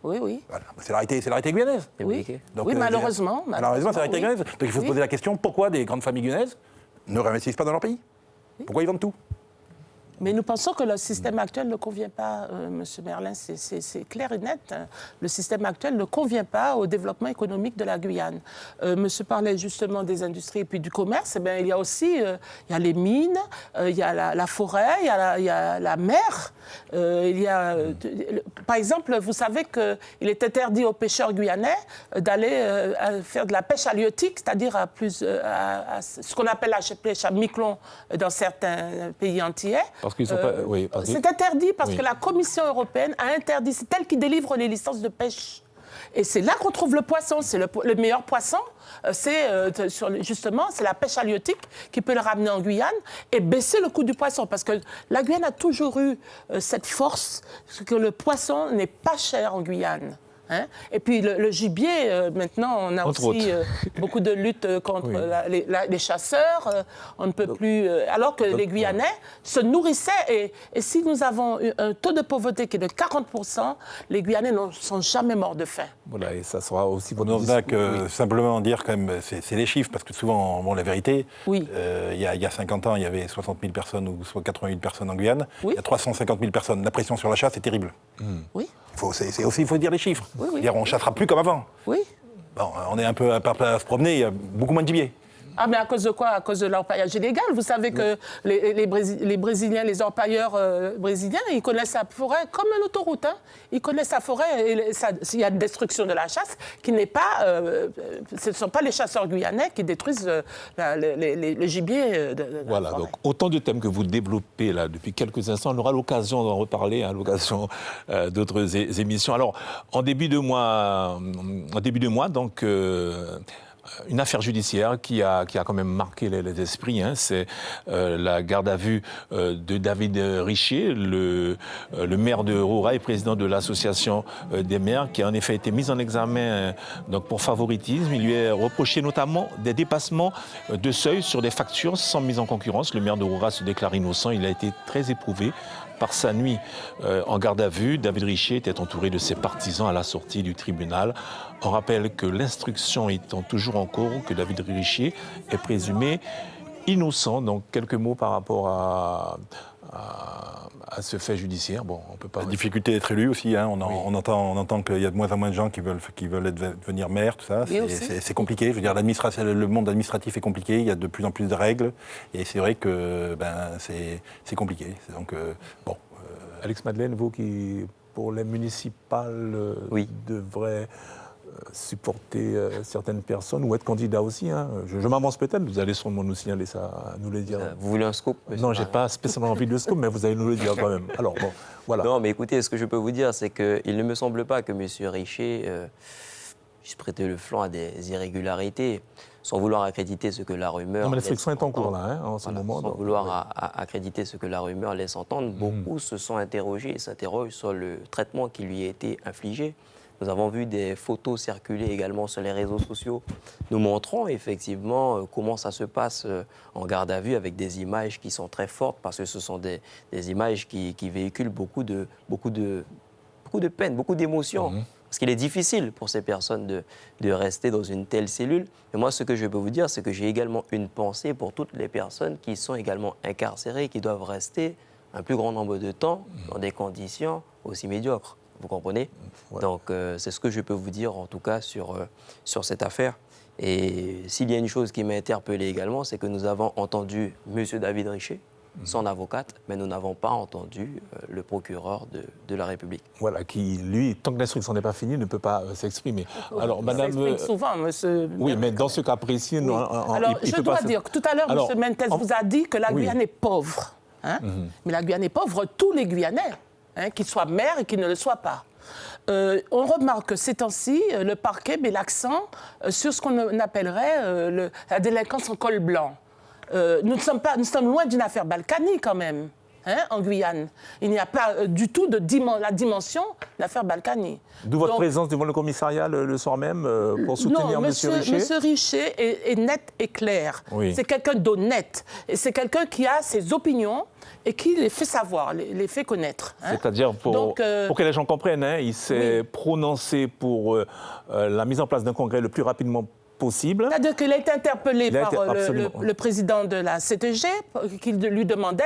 Oui. Voilà. C'est la réalité guyanaise. Oui, donc, malheureusement. Malheureusement, c'est la réalité guyanaise. Donc il faut se poser la question, pourquoi des grandes familles guyanaises ne réinvestissent pas dans leur pays? Pourquoi ils vendent tout? Mais nous pensons que le système actuel ne convient pas, M. Merlin, c'est clair et net. Le système actuel ne convient pas au développement économique de la Guyane. Monsieur parlait justement des industries et puis du commerce. Eh bien, il y a aussi il y a les mines, il y a la forêt, il y a la mer. Par exemple, vous savez qu'il est interdit aux pêcheurs guyanais d'aller faire de la pêche halieutique, c'est-à-dire à ce qu'on appelle la pêche à mi-clon dans certains pays antillais. C'est interdit parce que la Commission européenne a interdit, c'est elle qui délivre les licences de pêche. Et c'est là qu'on trouve le poisson, c'est le meilleur poisson, justement, c'est la pêche halieutique qui peut le ramener en Guyane et baisser le coût du poisson. Parce que la Guyane a toujours eu cette force, que le poisson n'est pas cher en Guyane. Hein? Et puis le gibier, maintenant, on a aussi beaucoup de luttes contre les chasseurs. On ne peut plus... alors que les Guyanais se nourrissaient. Et si nous avons un taux de pauvreté qui est de 40%, les Guyanais ne sont jamais morts de faim. Voilà, et ça sera aussi... Simplement dire, quand même, c'est les chiffres, parce que souvent, la vérité, il y a 50 ans, il y avait 60 000 personnes ou soit 80 000 personnes en Guyane. Il y a 350 000 personnes. La pression sur la chasse est terrible. Oui. Il faut dire les chiffres. On ne chassera plus comme avant. Oui. Bon, on est un peu à se promener, il y a beaucoup moins de gibier. Ah, mais à cause de quoi? À cause de l'orpaillage illégal. Vous savez que les Brésiliens, les orpailleurs brésiliens, ils connaissent la forêt comme une autoroute. Hein. Ils connaissent la forêt et il y a une destruction de la chasse qui n'est pas... ce ne sont pas les chasseurs guyanais qui détruisent le gibier de voilà, donc autant de thèmes que vous développez là depuis quelques instants. On aura l'occasion d'en reparler à l'occasion d'autres émissions. Alors, en début de mois, donc... une affaire judiciaire qui a quand même marqué les esprits, hein. C'est la garde à vue de David Richer, le maire de Roura et président de l'association des maires, qui a en effet été mis en examen donc pour favoritisme. Il lui est reproché notamment des dépassements de seuil sur des factures sans mise en concurrence. Le maire de Roura se déclare innocent. Il a été très éprouvé par sa nuit en garde à vue. David Richer était entouré de ses partisans à la sortie du tribunal. On rappelle que l'instruction étant toujours en cours, que David Richer est présumé innocent. Donc quelques mots par rapport à ce fait judiciaire. Bon, on peut pas... La difficulté d'être élu aussi, hein. On entend qu'il y a de moins en moins de gens qui veulent devenir maire, tout ça. C'est compliqué. Je veux dire, le monde administratif est compliqué. Il y a de plus en plus de règles. Et c'est vrai que c'est compliqué. Donc, bon. Alex Madeleine, vous qui, pour les municipales, devrait supporter certaines personnes ou être candidat aussi. Hein. Je m'avance peut-être, vous allez sûrement nous signaler ça, nous le dire. Vous voulez un scoop? Non, je n'ai pas spécialement envie de scoop, mais vous allez nous le dire quand même. Alors, bon, voilà. Non, mais écoutez, ce que je peux vous dire, c'est qu'il ne me semble pas que M. Richer puisse prêter le flanc à des irrégularités, sans vouloir accréditer ce que la rumeur... Non, mais l'instruction est en cours, là, hein, en ce moment. Sans vouloir accréditer ce que la rumeur laisse entendre, beaucoup se sont interrogés et s'interrogent sur le traitement qui lui a été infligé. Nous avons vu des photos circuler également sur les réseaux sociaux, nous montrant effectivement comment ça se passe en garde à vue avec des images qui sont très fortes, parce que ce sont des images qui véhiculent beaucoup de peine, beaucoup d'émotions. Parce qu'il est difficile pour ces personnes de rester dans une telle cellule. Et moi, ce que je peux vous dire, c'est que j'ai également une pensée pour toutes les personnes qui sont également incarcérées, qui doivent rester un plus grand nombre de temps dans des conditions aussi médiocres. Vous comprenez? Donc, c'est ce que je peux vous dire, en tout cas, sur cette affaire. Et s'il y a une chose qui m'a interpellé également, c'est que nous avons entendu M. David Richer, son avocate, mais nous n'avons pas entendu le procureur de la République. Voilà, qui, lui, tant que l'instruction n'est pas finie, ne peut pas s'exprimer. Alors, madame... Il s'exprime souvent, monsieur... Oui, mais dans ce cas précis... Oui. Alors, je dois dire que tout à l'heure, monsieur Mentès vous a dit que la Guyane est pauvre. Hein? Mais la Guyane est pauvre, tous les Guyanais, hein, qu'ils soient maires et qu'ils ne le soient pas. On remarque que ces temps-ci, le parquet met l'accent sur ce qu'on appellerait la délinquance en col blanc. Nous sommes loin d'une affaire Balkany quand même, hein, en Guyane. Il n'y a pas du tout la dimension de l'affaire Balkany. D'où votre présence devant le commissariat le soir même pour soutenir M. Richer? M. Richer est net et clair. Oui. C'est quelqu'un d'honnête. Et c'est quelqu'un qui a ses opinions et qui les fait savoir, les fait connaître. Hein. C'est-à-dire, pour que les gens comprennent, hein, il s'est prononcé pour la mise en place d'un congrès le plus rapidement possible. C'est-à-dire qu'il a été interpellé par le président de la CTG qui lui demandait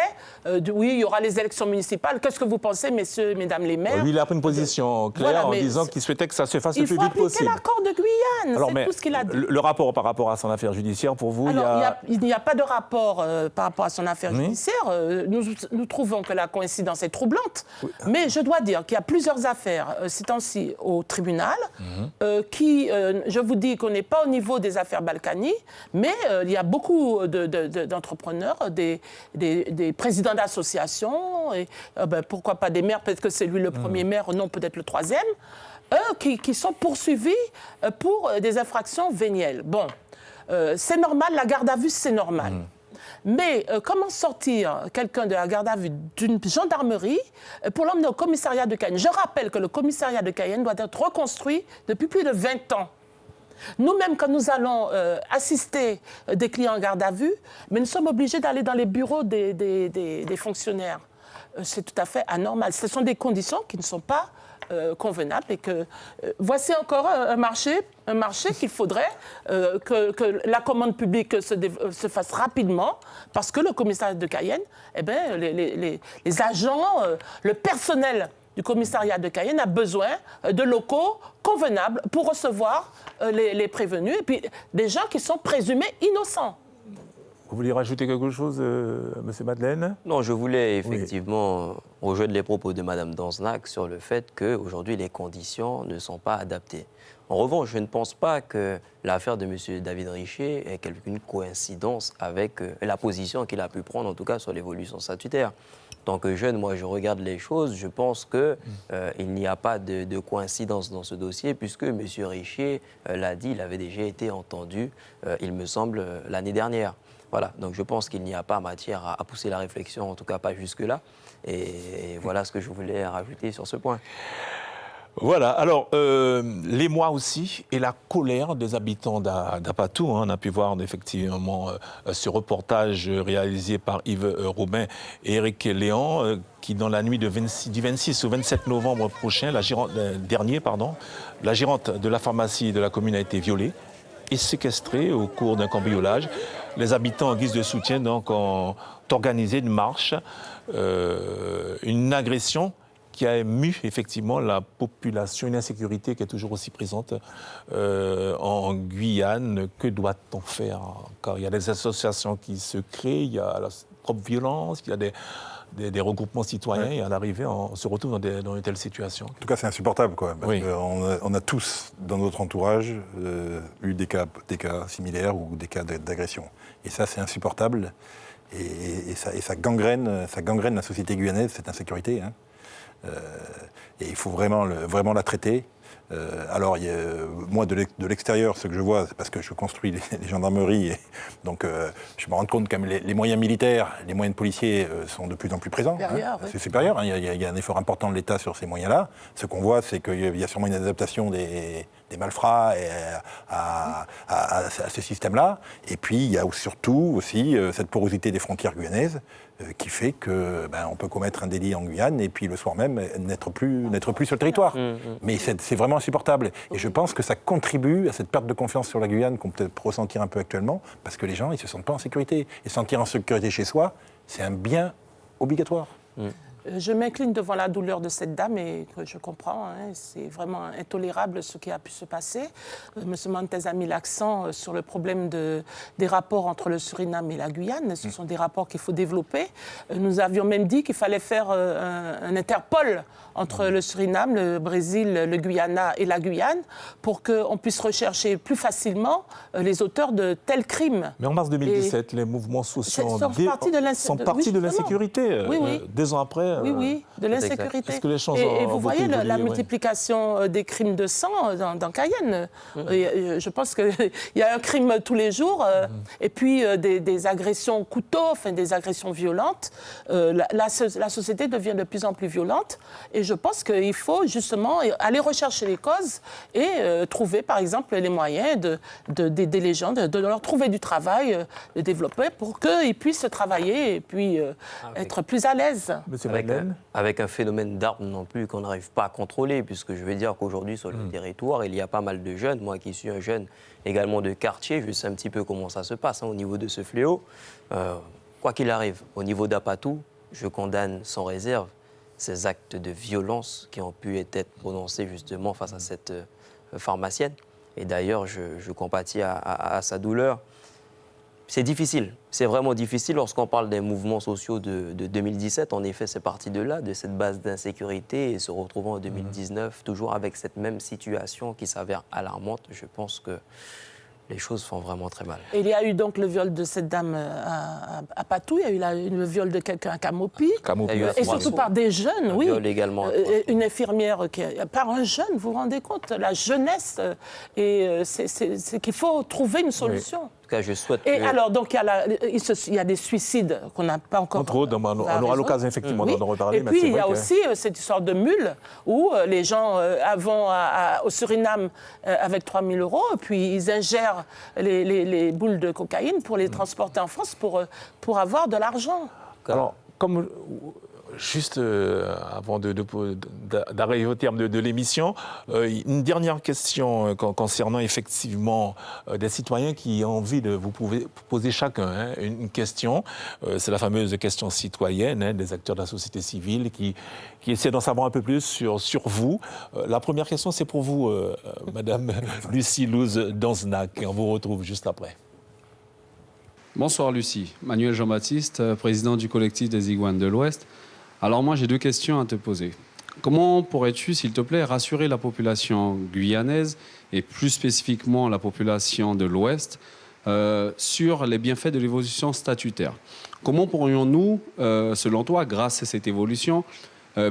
oui, il y aura les élections municipales. Qu'est-ce que vous pensez, messieurs, mesdames les maires? Lui, il a pris une position claire en disant qu'il souhaitait que ça se fasse le plus vite possible. Il faut appliquer l'accord de Guyane, c'est tout ce qu'il a dit. Le rapport par rapport à son affaire judiciaire, pour vous, il n'y a pas de rapport par rapport à son affaire judiciaire. Nous trouvons que la coïncidence est troublante. Oui. Mais je dois dire qu'il y a plusieurs affaires, ces temps-ci, au tribunal, qui, je vous dis qu'on n'est pas au niveau des affaires Balkany, mais il y a beaucoup d'entrepreneurs, des présidents d'associations, et pourquoi pas des maires, peut-être que c'est lui le premier maire, non, peut-être le troisième, qui sont poursuivis pour des infractions vénielles. Bon, c'est normal, la garde à vue, c'est normal. Mais comment sortir quelqu'un de la garde à vue d'une gendarmerie pour l'emmener au commissariat de Cayenne? Je rappelle que le commissariat de Cayenne doit être reconstruit depuis plus de 20 ans. Nous-mêmes, quand nous allons assister des clients en garde à vue, mais nous sommes obligés d'aller dans les bureaux des fonctionnaires. C'est tout à fait anormal. Ce sont des conditions qui ne sont pas convenables et que voici encore un marché qu'il faudrait que la commande publique se fasse rapidement parce que le commissariat de Cayenne, eh bien, les agents, le personnel du commissariat de Cayenne a besoin de locaux convenables pour recevoir les prévenus et puis des gens qui sont présumés innocents. Vous voulez rajouter quelque chose, M. Madeleine? Non, je voulais effectivement rejoindre les propos de Mme Danzenac sur le fait qu'aujourd'hui, les conditions ne sont pas adaptées. En revanche, je ne pense pas que l'affaire de M. David Richer ait une coïncidence avec la position qu'il a pu prendre, en tout cas sur l'évolution statutaire. En tant que jeune, moi, je regarde les choses, je pense qu'il n'y a pas de coïncidence dans ce dossier, puisque M. Richer l'a dit, il avait déjà été entendu, il me semble, l'année dernière. Voilà, donc je pense qu'il n'y a pas matière à pousser la réflexion, en tout cas pas jusque-là. Et voilà ce que je voulais rajouter sur ce point. Voilà, alors l'émoi aussi et la colère des habitants d'Apatou. On a pu voir effectivement ce reportage réalisé par Yves Robin et Éric Léon qui, dans la nuit du 26 au 27 novembre prochain, la gérante de la pharmacie de la commune a été violée et séquestrée au cours d'un cambriolage. Les habitants, en guise de soutien, donc, ont organisé une marche, une agression qui a ému effectivement la population, une insécurité qui est toujours aussi présente en Guyane. Que doit-on faire? Car il y a des associations qui se créent, il y a la propres violences, il y a des regroupements citoyens, et à l'arrivée, on se retrouve dans une telle situation. En tout cas, c'est insupportable, quoi. Parce qu'on a tous, dans notre entourage, eu des cas similaires ou des cas d'agression. Et ça, c'est insupportable. Et ça gangrène la société guyanaise, cette insécurité. Hein. Et il faut vraiment la traiter. Alors, moi, de l'extérieur, ce que je vois, c'est parce que je construis les gendarmeries, et donc je me rends compte que les moyens militaires, les moyens policiers sont de plus en plus présents. C'est supérieur. Hein. Il y a un effort important de l'État sur ces moyens-là. Ce qu'on voit, c'est qu'il y a sûrement une adaptation des malfrats à ce système-là. Et puis, il y a surtout aussi cette porosité des frontières guyanaises qui fait qu'on peut commettre un délit en Guyane et puis le soir même n'être plus sur le territoire. Mais c'est vraiment insupportable. Et je pense que ça contribue à cette perte de confiance sur la Guyane qu'on peut ressentir un peu actuellement, parce que les gens, ils ne se sentent pas en sécurité. Et se sentir en sécurité chez soi, c'est un bien obligatoire. Je m'incline devant la douleur de cette dame et que je comprends. Hein, c'est vraiment intolérable ce qui a pu se passer. M. Montez a mis l'accent sur le problème des rapports entre le Suriname et la Guyane. Ce sont des rapports qu'il faut développer. Nous avions même dit qu'il fallait faire un Interpol entre le Suriname, le Brésil, le Guyana et la Guyane pour qu'on puisse rechercher plus facilement les auteurs de tels crimes. Mais en mars 2017, les mouvements sociaux sont partis de l'insécurité. Oui. 2 ans après. Oui, de l'insécurité. Et vous voyez la multiplication des crimes de sang dans Cayenne. Je pense qu'il y a un crime tous les jours, et puis des agressions au couteau, enfin des agressions violentes. La société devient de plus en plus violente, et je pense qu'il faut justement aller rechercher les causes et trouver, par exemple, les moyens d'aider les gens, de leur trouver du travail, de développer pour qu'ils puissent travailler et puis être plus à l'aise. Avec un phénomène d'armes non plus qu'on n'arrive pas à contrôler, puisque je veux dire qu'aujourd'hui sur le territoire, il y a pas mal de jeunes. Moi qui suis un jeune également de quartier, je sais un petit peu comment ça se passe au niveau de ce fléau. Quoi qu'il arrive, au niveau d'Apatou, je condamne sans réserve ces actes de violence qui ont pu être prononcés justement face à cette pharmacienne. Et d'ailleurs, je compatis à sa douleur. C'est difficile, c'est vraiment difficile lorsqu'on parle des mouvements sociaux de 2017. En effet, c'est parti de là, de cette base d'insécurité, et se retrouvant en 2019, toujours avec cette même situation qui s'avère alarmante. Je pense que les choses font vraiment très mal. Il y a eu donc le viol de cette dame à Patou, il y a eu le viol de quelqu'un à Camopi, et surtout par des jeunes, oui. Viol également. Une infirmière, par un jeune, vous vous rendez compte, la jeunesse, et c'est qu'il faut trouver une solution. Oui. En tout cas, je souhaite alors, donc, il y a des suicides qu'on n'a pas encore... Entre autres, on aura l'occasion effectivement d'en reparler. Et puis, il y a aussi cette histoire de mule, où les gens vont au Suriname avec 3 000 €, puis ils ingèrent les boules de cocaïne pour les transporter en France pour avoir de l'argent. Alors, comme... Juste avant d'arriver au terme de l'émission, une dernière question concernant effectivement des citoyens qui ont envie de vous poser chacun une question. C'est la fameuse question citoyenne des acteurs de la société civile qui essaient d'en savoir un peu plus sur vous. La première question, c'est pour vous, Madame Lucie Louze-Danzenac, et on vous retrouve juste après. Bonsoir Lucie, Manuel Jean-Baptiste, président du collectif des Iguanes de l'Ouest. Alors moi, j'ai 2 questions à te poser. Comment pourrais-tu, s'il te plaît, rassurer la population guyanaise, et plus spécifiquement la population de l'Ouest, sur les bienfaits de l'évolution statutaire? Comment pourrions-nous, selon toi, grâce à cette évolution,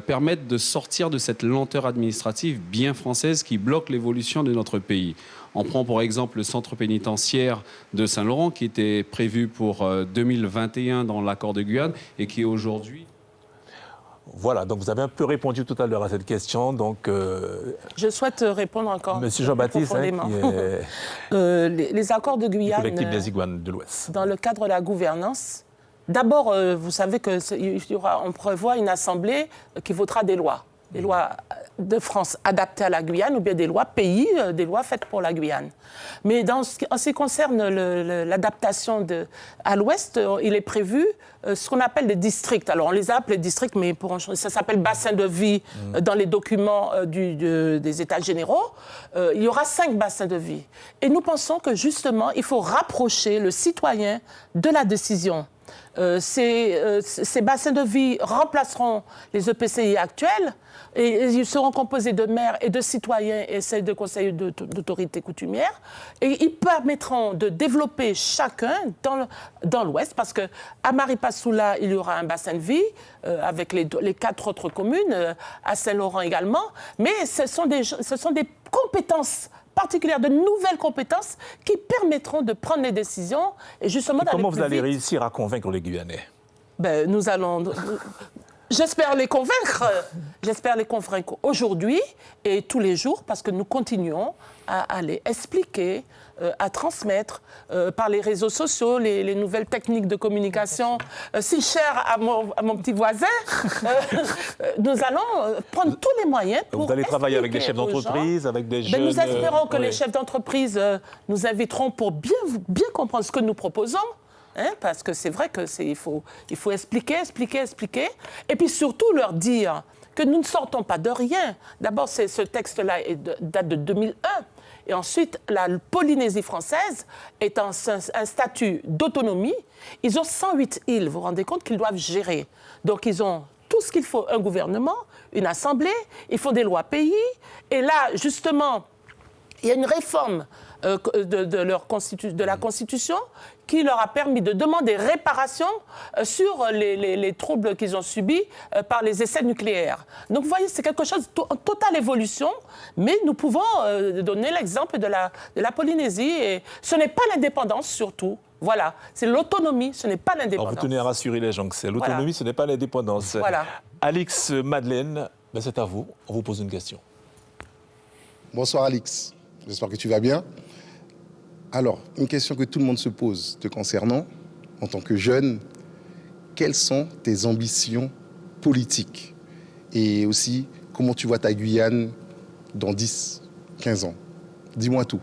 permettre de sortir de cette lenteur administrative bien française qui bloque l'évolution de notre pays? On prend pour exemple le centre pénitentiaire de Saint-Laurent, qui était prévu pour 2021 dans l'accord de Guyane, et qui aujourd'hui... Voilà, donc vous avez un peu répondu tout à l'heure à cette question. Donc, je souhaite répondre encore. Monsieur Jean-Baptiste, les accords de Guyane, le collectif des Iguanes de l'Ouest. Dans le cadre de la gouvernance, d'abord, vous savez qu'on prévoit une assemblée qui votera des lois de France adaptées à la Guyane, ou bien des lois pays, des lois faites pour la Guyane. Mais en ce qui concerne l'adaptation à l'Ouest, il est prévu ce qu'on appelle des districts. Alors on les appelle districts, mais ça s'appelle bassin de vie dans les documents des États généraux. Il y aura 5 bassins de vie. Et nous pensons que justement, il faut rapprocher le citoyen de la décision. ces bassins de vie remplaceront les EPCI actuels et ils seront composés de maires et de citoyens et celles de conseils d'autorités coutumières et ils permettront de développer chacun dans l'Ouest parce qu'à Maripasoula, il y aura un bassin de vie avec les 4 autres communes, à Saint-Laurent également, mais ce sont des compétences particulières, de nouvelles compétences qui permettront de prendre les décisions et justement d'aller plus vite. Comment vous allez réussir à convaincre les Guyanais? Nous allons... J'espère les convaincre aujourd'hui et tous les jours parce que nous continuons à les expliquer, à transmettre par les réseaux sociaux, les nouvelles techniques de communication si chères à mon petit voisin. Nous allons prendre tous les moyens pour Vous allez travailler avec des chefs d'entreprise, avec des jeunes... Nous espérons que les chefs d'entreprise nous inviteront pour bien comprendre ce que nous proposons. Parce que c'est vrai qu'il faut expliquer, et puis surtout leur dire que nous ne sortons pas de rien. D'abord, ce texte-là date de 2001, et ensuite, la Polynésie française est un statut d'autonomie. Ils ont 108 îles, vous vous rendez compte qu'ils doivent gérer. Donc, ils ont tout ce qu'il faut, un gouvernement, une assemblée, ils font des lois pays, et là, justement, il y a une réforme de la Constitution qui leur a permis de demander réparation sur les troubles qu'ils ont subis par les essais nucléaires. Donc vous voyez, c'est quelque chose en totale évolution, mais nous pouvons donner l'exemple de la Polynésie, et ce n'est pas l'indépendance surtout. Voilà, c'est l'autonomie, ce n'est pas l'indépendance. Vous tenez à rassurer les gens que c'est l'autonomie, voilà. Ce n'est pas l'indépendance. Voilà. Alix Madeleine, c'est à vous, on vous pose une question. Bonsoir Alix, j'espère que tu vas bien. Alors, une question que tout le monde se pose te concernant, en tant que jeune, quelles sont tes ambitions politiques? Et aussi, comment tu vois ta Guyane dans 10, 15 ans? Dis-moi tout.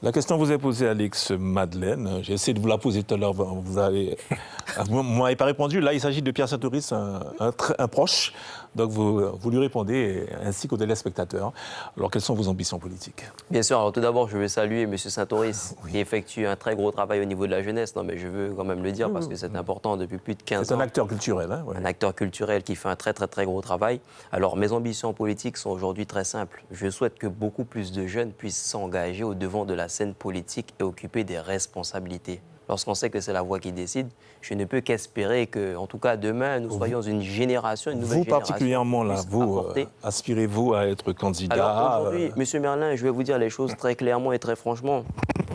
La question vous est posée, Alix Madeleine. J'ai essayé de vous la poser tout à l'heure. Vous m'avez pas répondu. Là, il s'agit de Pierre Santoris, un proche. Donc, vous lui répondez, ainsi qu'aux téléspectateurs. Alors, quelles sont vos ambitions politiques? Bien sûr. Alors, tout d'abord, je veux saluer M. Santoris, qui effectue un très gros travail au niveau de la jeunesse. Non, mais je veux quand même le dire, parce que c'est important depuis plus de 15 ans. C'est un acteur culturel. Hein, ouais. Un acteur culturel qui fait un très, très, très gros travail. Alors, mes ambitions politiques sont aujourd'hui très simples. Je souhaite que beaucoup plus de jeunes puissent s'engager au devant de la scène politique et occuper des responsabilités. Lorsqu'on sait que c'est la voix qui décide, je ne peux qu'espérer que, en tout cas, demain, nous soyons une génération, une nouvelle génération. Vous particulièrement, là, vous, aspirez-vous à être candidat? Alors aujourd'hui, M. Merlin, je vais vous dire les choses très clairement et très franchement,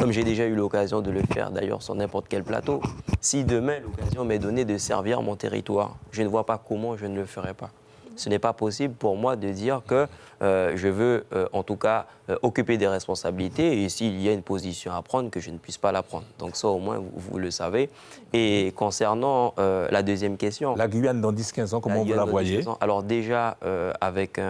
comme j'ai déjà eu l'occasion de le faire d'ailleurs sur n'importe quel plateau. Si demain, l'occasion m'est donnée de servir mon territoire, je ne vois pas comment je ne le ferai pas. Ce n'est pas possible pour moi de dire que je veux, en tout cas, occuper des responsabilités et s'il y a une position à prendre, que je ne puisse pas la prendre. Donc ça, au moins, vous le savez. Et concernant la deuxième question... La Guyane dans 10-15 ans, comment vous la voyez? Alors déjà, avec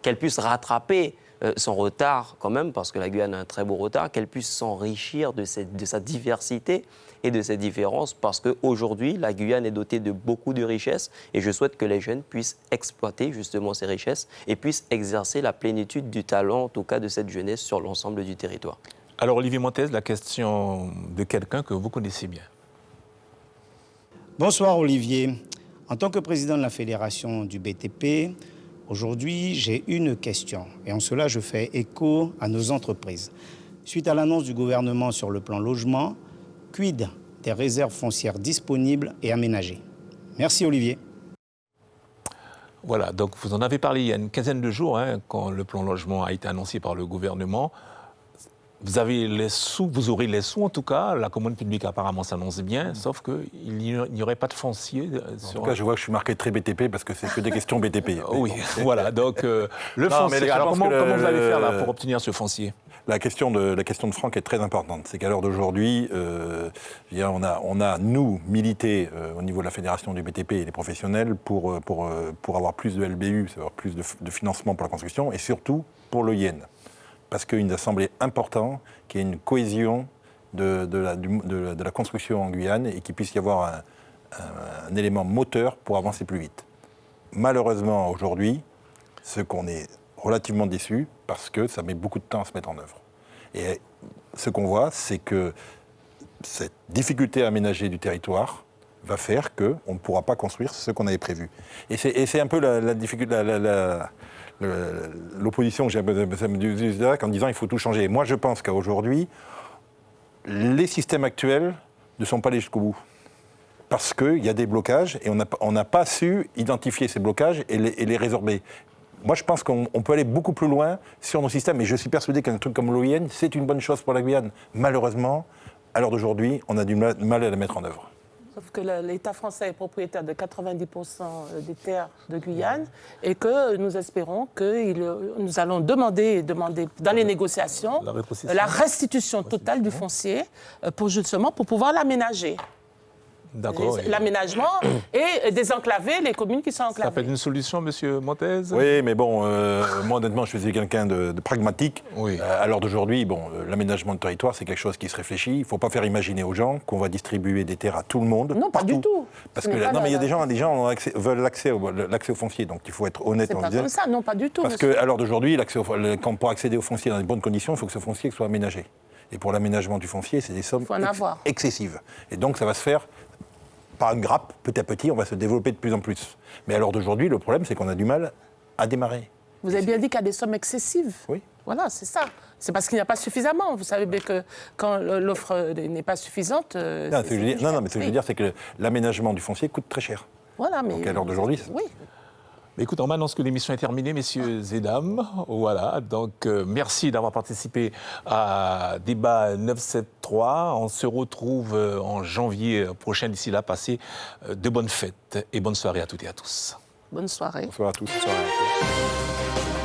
qu'elle puisse rattraper son retard quand même, parce que la Guyane a un très beau retard, qu'elle puisse s'enrichir de sa diversité et de ses différences, parce qu'aujourd'hui, la Guyane est dotée de beaucoup de richesses et je souhaite que les jeunes puissent exploiter justement ces richesses et puissent exercer la plénitude du talent, en tout cas de cette jeunesse, sur l'ensemble du territoire. Alors Olivier Montez, la question de quelqu'un que vous connaissez bien. Bonsoir Olivier. En tant que président de la Fédération du BTP, aujourd'hui, j'ai une question. Et en cela, je fais écho à nos entreprises. Suite à l'annonce du gouvernement sur le plan logement, quid des réserves foncières disponibles et aménagées? Merci Olivier. Voilà, donc vous en avez parlé il y a une quinzaine de jours, hein, quand le plan logement a été annoncé par le gouvernement. Vous avez les sous, vous aurez les sous en tout cas, la commande publique apparemment s'annonce bien, sauf qu'il n'y aurait pas de foncier. En tout cas, je vois que je suis marqué très BTP parce que c'est que des questions BTP. Oui, voilà, donc le foncier. Alors comment vous allez faire là, pour obtenir ce foncier? La question de Franck est très importante. C'est qu'à l'heure d'aujourd'hui, on a, nous, milité au niveau de la Fédération du BTP et des professionnels pour avoir plus de LBU, avoir plus de financement pour la construction et surtout pour le yen. Parce qu'il nous a semblé important qu'il y ait une cohésion de la construction en Guyane et qu'il puisse y avoir un élément moteur pour avancer plus vite. Malheureusement, aujourd'hui, ce qu'on est relativement déçu, parce que ça met beaucoup de temps à se mettre en œuvre. Et ce qu'on voit, c'est que cette difficulté à aménager du territoire va faire qu'on ne pourra pas construire ce qu'on avait prévu. Et c'est un peu la difficulté, l'opposition que j'ai en disant il faut tout changer. Moi, je pense qu'aujourd'hui, les systèmes actuels ne sont pas allés jusqu'au bout. Parce qu'il y a des blocages et on n'a pas su identifier ces blocages et les résorber. Moi, je pense qu'on peut aller beaucoup plus loin sur nos systèmes. Et je suis persuadé qu'un truc comme l'OIN, c'est une bonne chose pour la Guyane. Malheureusement, à l'heure d'aujourd'hui, on a du mal à la mettre en œuvre. Sauf que l'État français est propriétaire de 90% des terres de Guyane et que nous espérons que nous allons demander dans les négociations la restitution totale du foncier pour pouvoir l'aménager. D'accord. L'aménagement et désenclaver les communes qui sont enclavées. Ça peut être une solution, M. Montez? Oui, mais bon, moi honnêtement, je suis quelqu'un de pragmatique. Oui. À l'heure d'aujourd'hui, l'aménagement de territoire, c'est quelque chose qui se réfléchit. Il ne faut pas faire imaginer aux gens qu'on va distribuer des terres à tout le monde. Non, pas du tout. Parce que il y a des gens veulent l'accès au foncier, donc il faut être honnête en disant. C'est pas comme ça, non, pas du tout. Parce qu'à l'heure d'aujourd'hui, pour accéder au foncier dans de bonnes conditions, il faut que ce foncier soit aménagé. Et pour l'aménagement du foncier, c'est des sommes excessives. Et donc ça va se faire par une grappe, petit à petit, on va se développer de plus en plus. Mais à l'heure d'aujourd'hui, le problème, c'est qu'on a du mal à démarrer. Vous avez bien dit qu'il y a des sommes excessives. Oui. Voilà, c'est ça. C'est parce qu'il n'y a pas suffisamment. Vous savez bien que quand l'offre n'est pas suffisante... mais ce que je veux dire, c'est que l'aménagement du foncier coûte très cher. Voilà, mais... Donc à l'heure d'aujourd'hui... Oui. Écoute, on m'annonce que l'émission est terminée, messieurs et dames. Voilà, donc merci d'avoir participé à Débat 973. On se retrouve en janvier prochain. D'ici là, passez de bonnes fêtes et bonne soirée à toutes et à tous. Bonne soirée. Bonsoir à tous. Bonne soirée à tous.